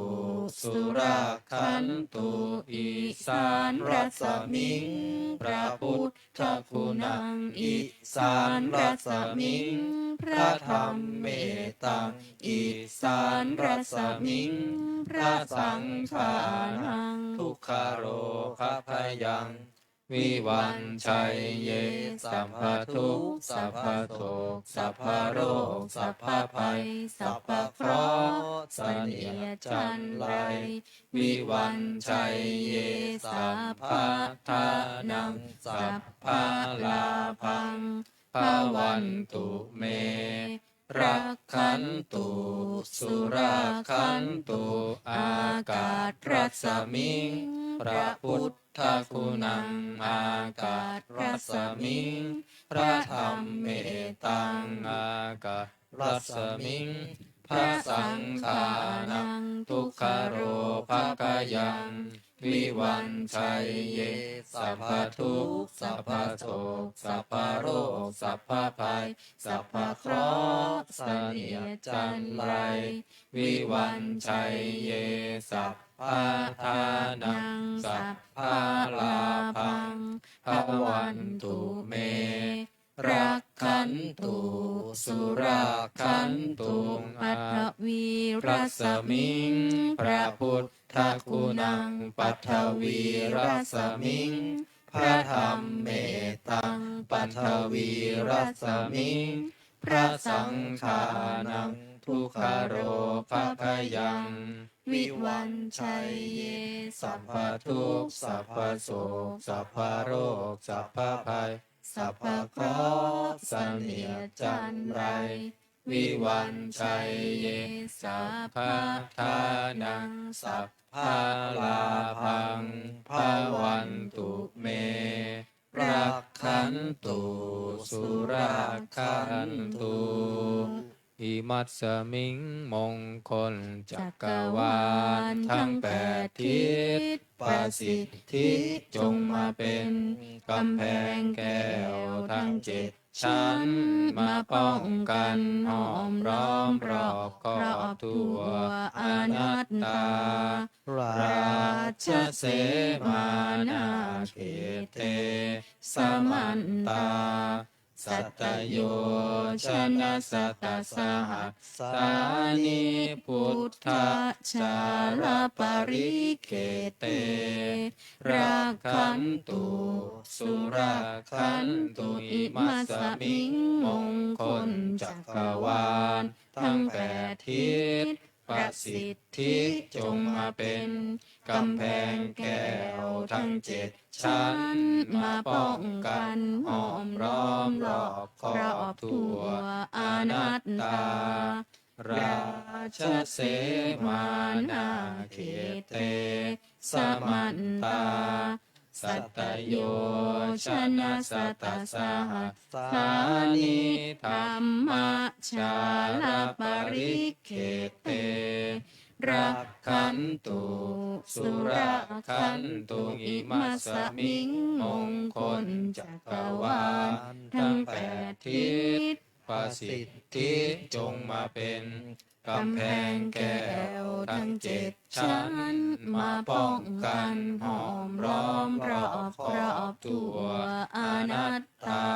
สุราขันตุอีสานรัสมิงพระพุทธคุณังอีสานรัสมิงพระธรรมเมตังอีสานรัสมิงพระสังฆานังทุกขโรคาพยังวิวันชัยเยสัพพทุกข์สัพพโศกสัพพโรคสัพพภัยสัพพเคราะห์เสนียดจันไรวิวันชัยเยสัพพทานังสัพพลาภังภวันตุเมรักขันตุสุราขันตุอากาศรัสมิงพระพุทธคุณังอากาศรัสมิงพระธรรมเมตังอากาศรัสมิงพระสังฆานังทุกขโรภคยังวิวันชัยเยสัพพทุกข์สัพพโศกสัพพโรคสัพพภัยสัพพเคราะห์เสนียดจันไรวิวันชัยเยสัพพทานังสัพพลาภังภวันตุเมรักขันตุสุราขันตุปัทวีรัสมิงพระพุทธคุณังปัทวีรัสมิงพระธรรมเมตังปัทวีรัสมิงพระสังฆานังทุกขโรภคยังวิวันชัยเยสัพพทุกข์สัพพโศกสัพพโรคสัพพภัยสัพพเคราะห์เสนียดจันไรวิวันชัยเยสัพพทานังสัพพลาภังภวันตุเมรักขันตุสุราขันตุอิมัสสมิงมงคลจักรวาลทั้ง8ทิศประสิทธิจงมาเป็นกำแพงแก้วทั้ง7ชั้นมาป้องกันห้อมล้อมรอบครอบทั่วอนัตตาราชเสมานาเขเตสมันตาสัตโยชนะสัตตสหัสสานิพุทธชาลปริเกเตรักขันตุสุราขันตุอิมัสสมิงมงคลจักรวาลทั้ง8ทิศประสิทธิจงมาเป็นกำแพงแก้ว ทั้งเจ็ดชั้นมาป้องกันห้อมล้อมรอบครอบทั่วอนัตตาราชเสมานาเขเตสมันตาสัตตโยชนะสัตตสหัสสานิธรรมชาลปริเขเตรักขันตุสุรักขันตุอิมัสสมิงมงคลจักรวาลทั้งแปดทิศประสิทธิจงมาเป็นกำแพงแก้วทั้งเจ็ดชั้นมาป้องกันห้อมล้อมรอบครอบทั่วอนัตตา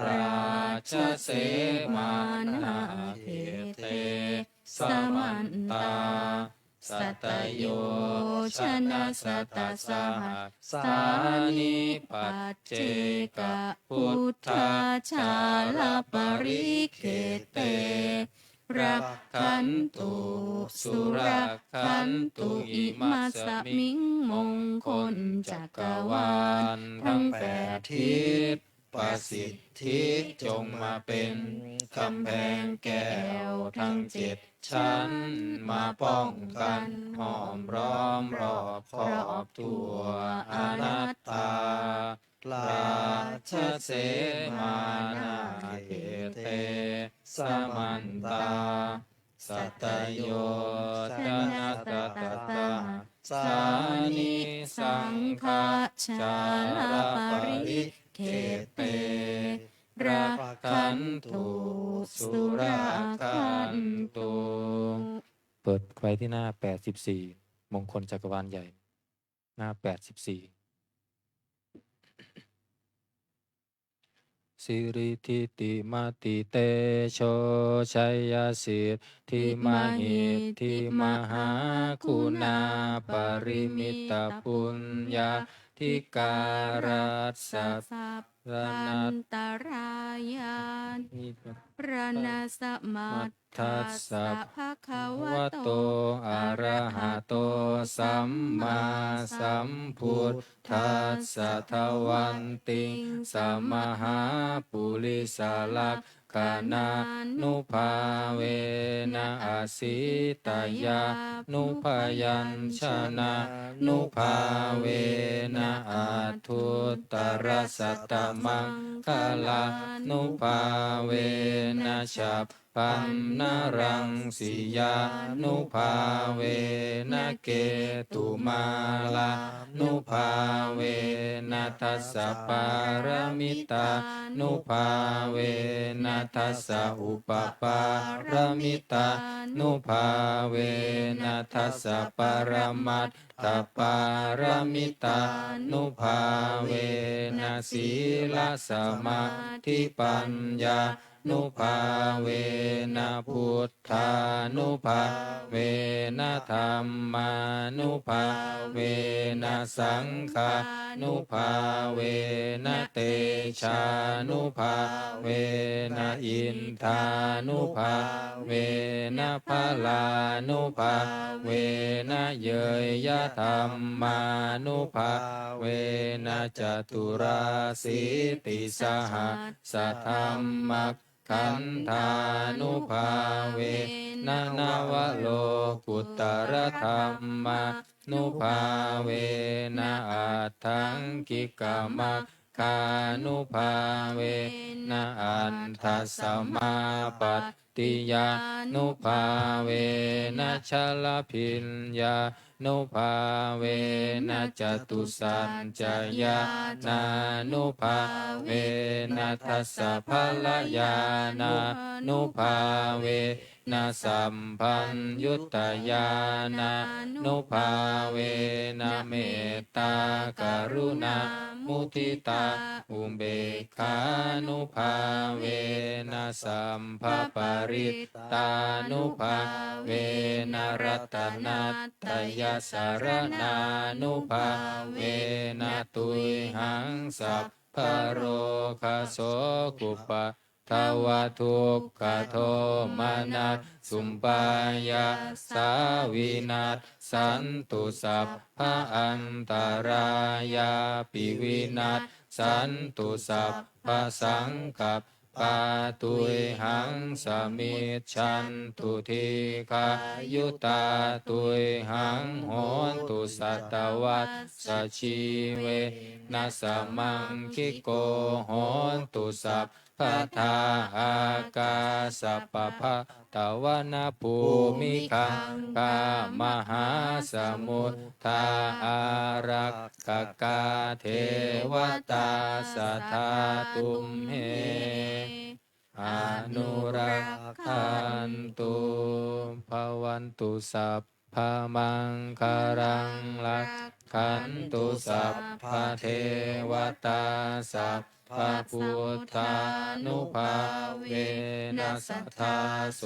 ราชเสมานาเขเตสมันตาสัตโยชนะสัตตสหัสสานิปัจเจกพุทธาชาลปริเขเตรักขันตุสุรักขันตุอิมัสสมิงมงคลจักรวาลทั้งแปดทิศประสิทธิจงมาเป็นกำแพงแก้วทั้งเจ็ดชั้นมาป้องกันห้อมล้อมรอบครอบทั่วอนัตตาราชเสมานาเขเตสมันตาสัตตโยชนะสัตตสหัสสานิสังฆชาลปริเขเตรักขันตุสุรักขันตุเปิดไว้ที่หน้า84มงคลจักรวาลใหญ่หน้า84สิริทิติมาติเตโชชัยยสิทธิมหิทธิมหาคุณาปริมิตปุญญาธิการัสสะ สัพ ร พั นั นตรายา นิ รณสมัทธัสสะภะคะวะโต อะระหะโตสัมมาสัมพุทธัสสะทวันติงสมหาปุริสาลักขณานุภาเวนะอาสิตายานุพยัญชนะนุภาเวนะอาทุตตรสัตตมังคลานุภาเวนะฉัพพันนรังสียานุภาเวนะเกตุมาลานุภาเวนะทัสสะปารมิตานุภาเวนะทัสสะอุปปารมิตานุภาเวนะทัสสะปรมัตถปารมิตานุภาเวนะศีลสมาธิปัญญานุภาเวนะพุทธานุภาเวนะธรรมานุภาเวนะสังฆานุภาเวนะเตชานุภาเวนะอินทานุภาเวนะพลานุภาเวนะเยยยะธรรมานุภาเวนะจตุราสีติสหัสสะธัมมัคขันธานุภาเวนะนวโลกุตตรธรรมานุภาเวนะอัตถังกิกามัคคานุภาเวนะอันทัสสมาปัตติยานุภาเวนะชลพิญญานุภาเวนะจตุสัจจยานานุภาเวนะทัสสะพลญานานุภาเวนะสัมพัญยุตตญานานุภาเวนะเมตตากรุณามุทิตาอุเบกขานุภาเวนะสัมภปริตานุภาเวนะรัตนัตตยสารนานุภาเวนะตุยหังสัพพะโรคโสกุป ทวทุกขโทมานัสสุมปายาสาวินาศสันตุสัพพะอันตรายาปิวินาศสันตุสัพพะสังกัปปาตุยหังสมิจฉันตุทีขายุตาตุยหังโหนตุสัตวัสสชีเวนัสมังคิโกโหนตุสัพพะทาอากาสัพพะตะวันภูมิคังกามหาสมุทธาอารักขกาเทวตาสัทธาตุมเหอนุรักขันตุภวันตุสัพพะมังคารังลักขันตุสัพพะเทวตาสัพพะพุทธานุภาเวนัสสทธาโส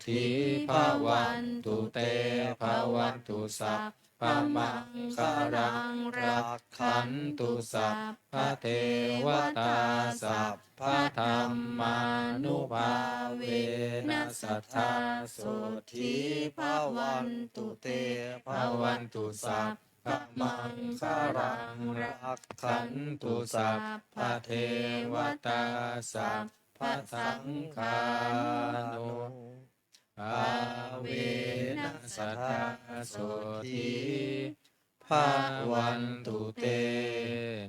ทิภวันตุเตภวันตุสัพพะมังคารังรักขันตุสัพพะเทวตาสัพพะธรรมานุภาเวนัสสทธาโสทิภวันตุเตภวันตุสัพพะมังคารังรักขันตุสัพพะเทวตาสัพพะสังฆานุอาเวนัสสทธาโสทิภาวันตุเต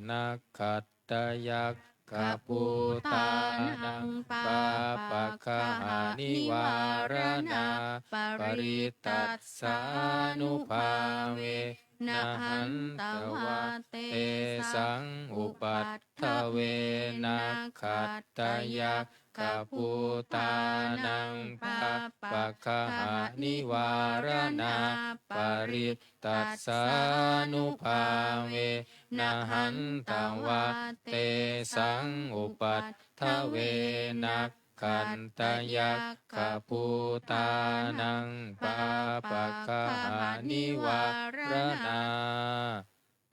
นักขัตตยักขปูตานังปาปะคะหานิวารณาปริตัสสานุภาเวนะหันตวะเตสังอุปัฏฐเวนะขัตตยักขปูตานังปาปะคะหานิวารณาปริตัสสานุภาเวนะหันตวะเตสังอุปัฏฐเวนะขันตยักขปูตานังปาปะคะหานิวารณา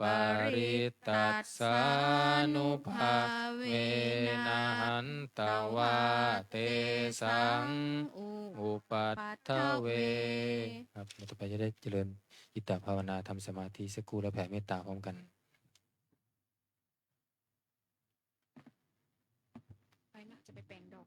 ปริตัสสานุภาเวนะหันตวะเตสังอุปัฏฐเวครับต่อไปจะได้เจริญจิตตภาวนาทำสมาธิสักครู่แล้วแผ่เมตตาพร้อมกันไปนะจะไปแปลงดอก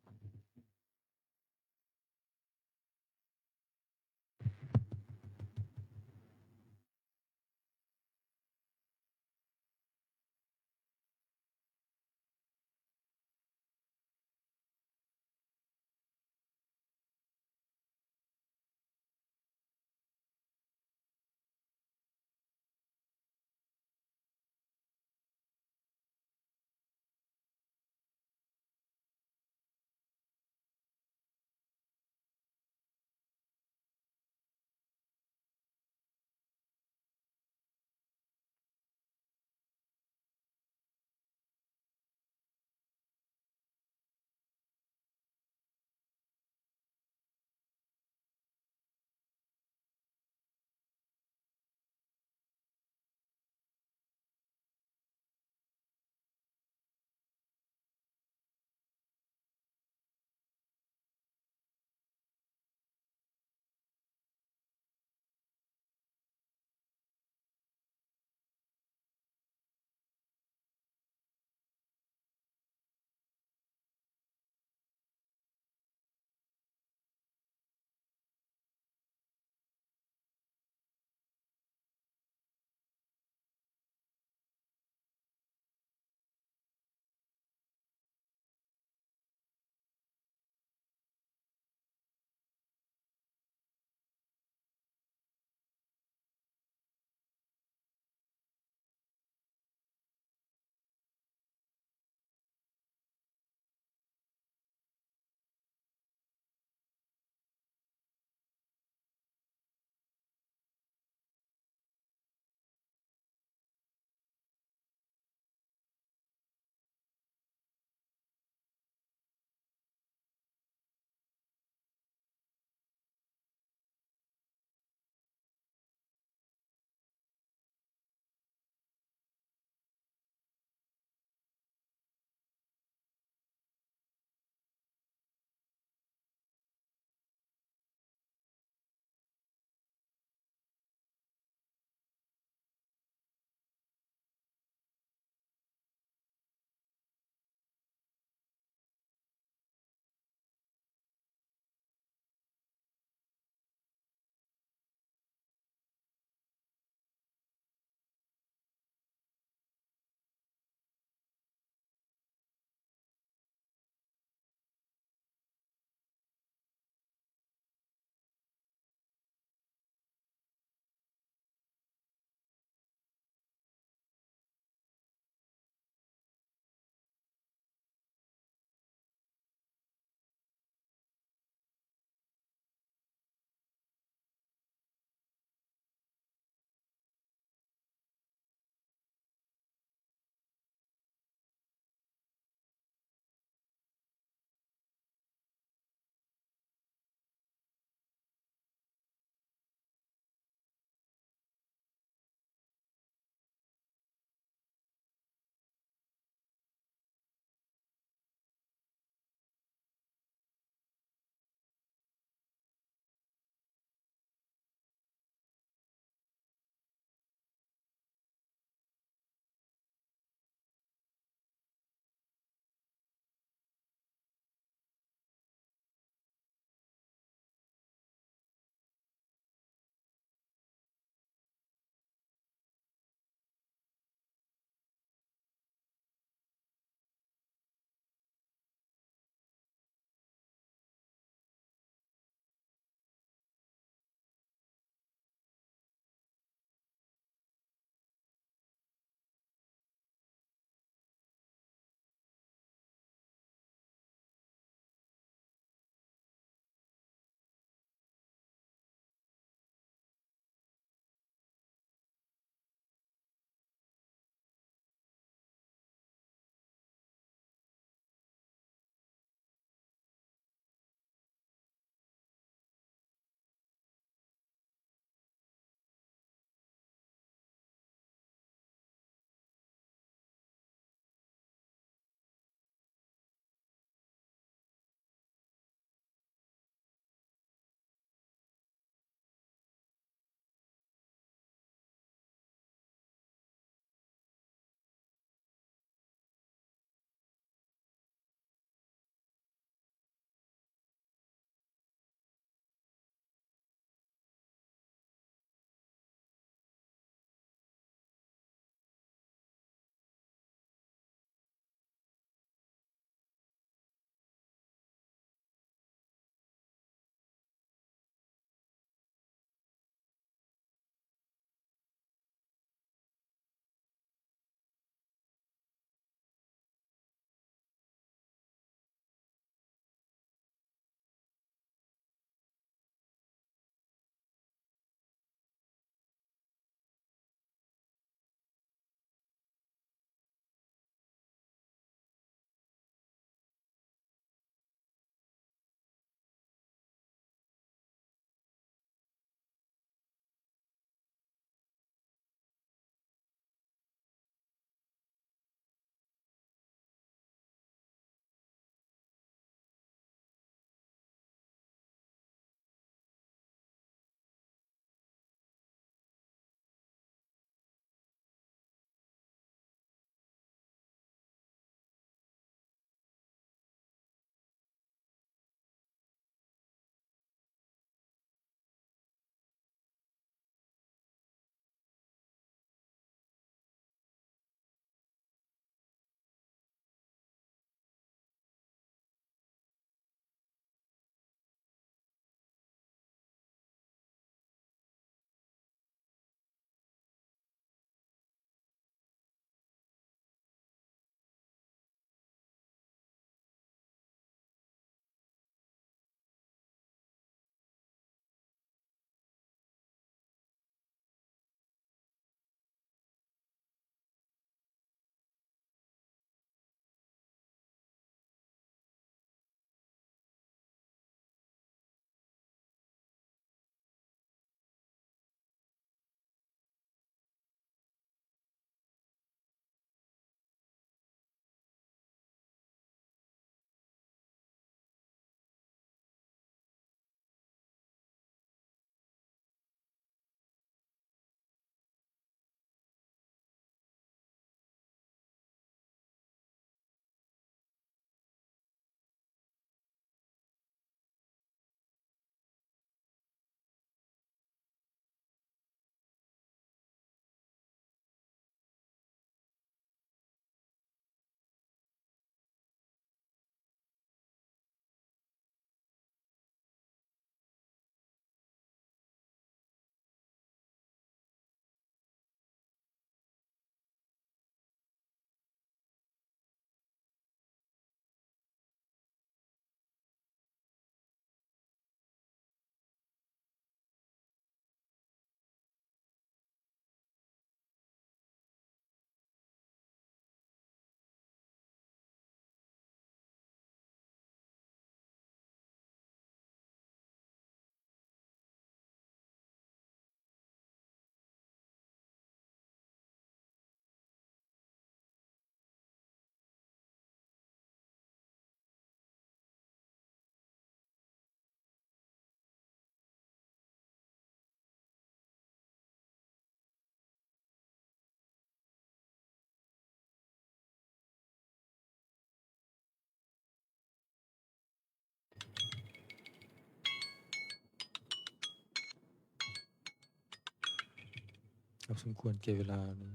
ครับสมควรแก่เวลานะ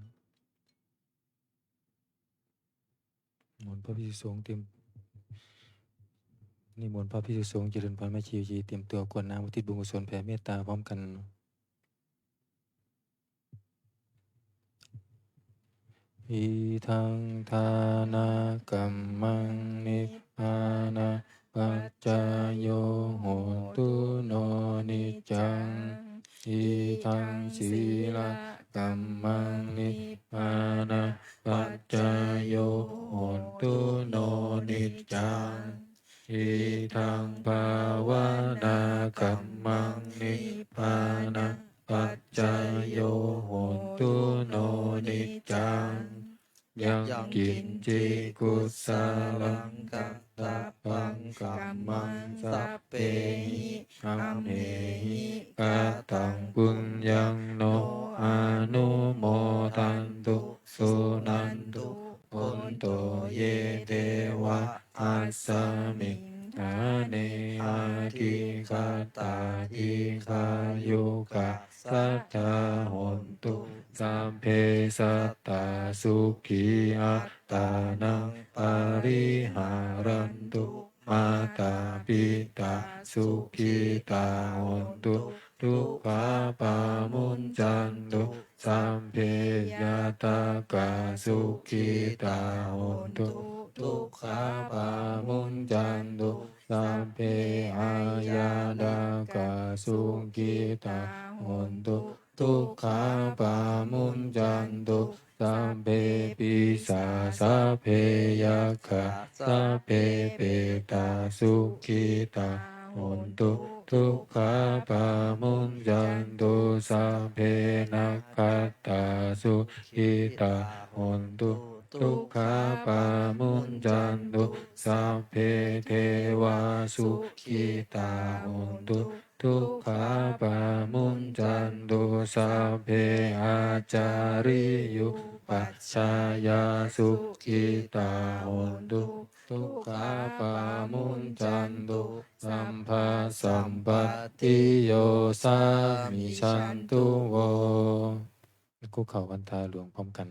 มนต์พระภิกษุสงฆ์เตรียมนิมนต์พระภิกษุสงฆ์เจริญพรแม่ชีเตรียมตัวกรวดน้ำอุทิศบุญกุศลแผ่เมตตาพร้อมกันอิทังทานากัมมังนิพพานาปัจจายโยโหตุโนนิจจังอิทังศีลกัมมังนิพพานาปัจจายโยโหตุโนนิจจังอิทังภาวนากัมมังนิพพานาปัจจายโยโหตุโนนิจจังยังกินจิกุสาลังกัตตะปังกัมมังสัพเพหิอัมเหหิกาตังปุญญังโนอนุโมทันตุสุนันตุปุนโตเยเทวะอัสสมิอาเนอาคิกาตาอิกายุกะสัทธาหนตุสัพเพสัตตาสุขีอัตตานังปาริหารันตุมาตาปิตาสุขีตาหนตุทุกขาปามุญจันตุสัมเพยตากาสุขีตาหนตุทุกขาปามุญจันตุสัพเพอายาดากาสุขีตาหนตุทุกขาปามุญจันตุสัพเพปิสาสัพเพยัคขะสัพเพเปตาสุขิตาหนตุทุกขาปามุญจันตุสัพเพนัคขัตตาสุขิตาหนตุทุกขาปามุญจันตุสัพเพเทวาสุขิตาหนตุทุกขาปามุญจันตุสัพเพอาจาริยุปัจชายาสุขิตาหนตุทุกขาปามุญจันตุสัมภาสัมปติโยสามิชันตุโวคุกเข่าวันทาหลวงพร้อมกัน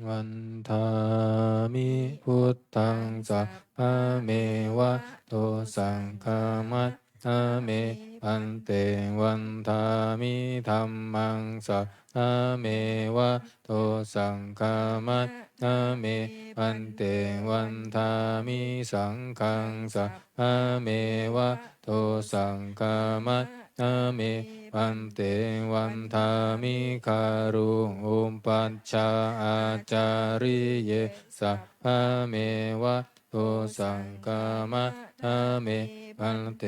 วันทามิพุทธังสัพพะเมวะโตสังฆามัสสะเมปันเตวันทามิธัมมังสัพพะเมวะโตสังฆามัสสะเมปันเตวันทามิสังฆังสัพพะเมวะโตสังฆามัสสะเมปันเตวันทามิคารุอุปปัชฌาอาจาริเยสัพพะเมวะโตสังฆามัสสะเมปันเต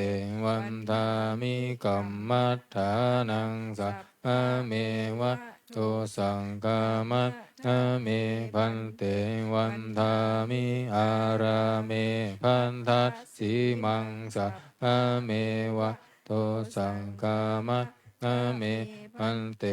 วันทามิกัมมัฏฐานังสัพพะเมวะโตสังฆามัสสะเมปันเตวันทามิอาราเมพันทัสสีมังสัพพะเมวะโตสังฆามัสสะเมปันเต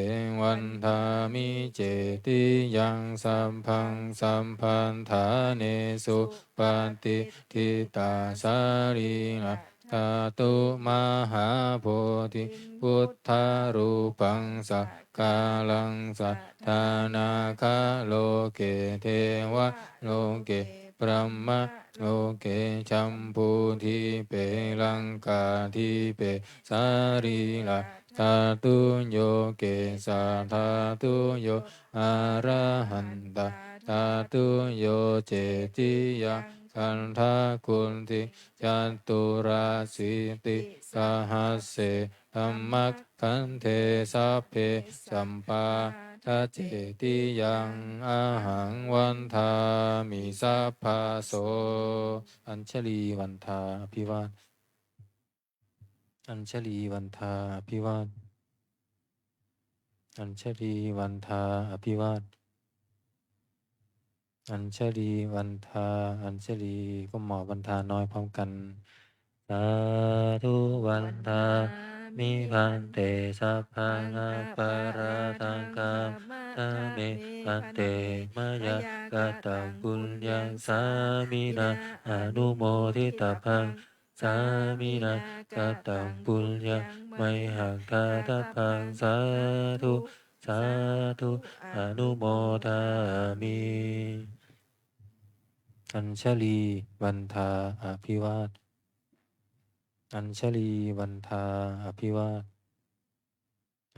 วันทามิเจติยังสัมพังสัมพันธาเนสุปฏิทิตาสารีนะตาตุมหาโพธิพุทธารูปังสักกาลังสัทธานาคาโลเกเทวะโลเกปรมะโลเกชัมพูทิเปลังกาทิเปสารีละธาตุโยเกสาธาตุโยอะระหันตาธาตุโยเจติยาคันธาคุณติจัตุราสิติสหัสเสธัมมัคคันเทสัพเพสัมปาทัจเจติยังอาหังวันทามิสัพพะโสอัญชลีวันทาอภิวาทอัญชลีวันทาอภิวาทอัญชลีวันทาอภิวาทอัญชลีวันทาอัญชลีก็หมอวันทาน้อยพร้อมกันสาธุวันทามิพันเตสัพพะนาปาราตังกามะเม สันเตมายากตังปุญญังสามินาอนุโมทิตาพังสามินากตังปุญญังไมหังคาทัพพังสาธุสาธุอนุโมทามิอัญชลีวันทาอภิวาทอัญชลีวันทาอภิวาท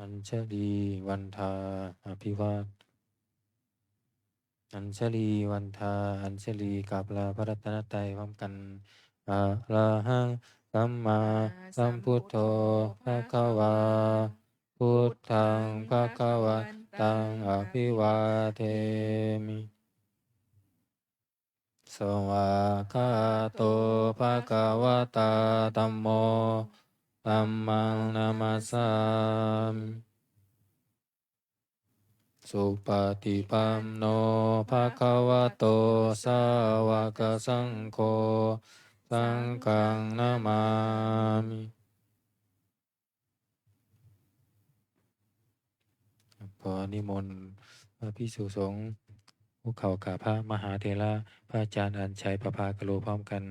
อัญชลีวันทาอภิวาทอัญชลีวันทาอัญชลีกราบลาพระรัตนตรัยพร้อมกันอะระหังสัมมาสัมพุทโธภะคะวาพุทธังภะคะวันตังอภิวาเทมิสวากขาโตภะคะวะตาธัมโมธัมมังนามัสสามิสุปฏิปันโนภะคะวะโตสาวกสังโฆสังฆังนามามิขอนิมนต์พระภิกษุสงฆ์ภูเขากราบพระมหาเถระพระอาจารย์อัญชัยประภากโลพร้อมกัน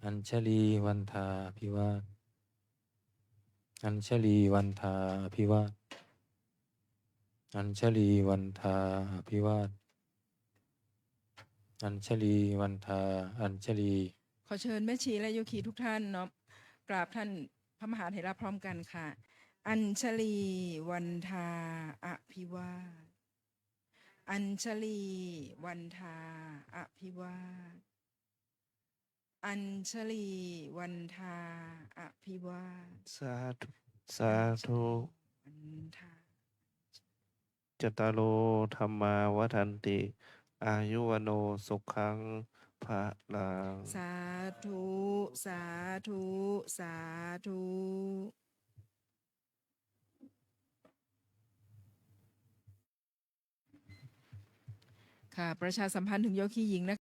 อัญชลีวันทาอภิวาทอัญชลีวันทาอภิวาทอัญชลีวันทาอภิวาทอัญชลีวันทาอัญชลี ขอเชิญแม่ชีและโยคีทุกท่านเนาะกราบท่านพระมหาเถระพร้อมกันค่ะ อัญชลีวันทาอภิวาทอัญชลีวันทาอภิวาทอัญชลีวันทาอภิวาท สาธุสาธุ วันทา จตารโลธรรมาวัฏันติ อายุวโนสุขังภะลัง สาธุ สาธุ สาธุ ค่ะ ประชาสัมพันธ์ถึงโยคีหญิงนะคะ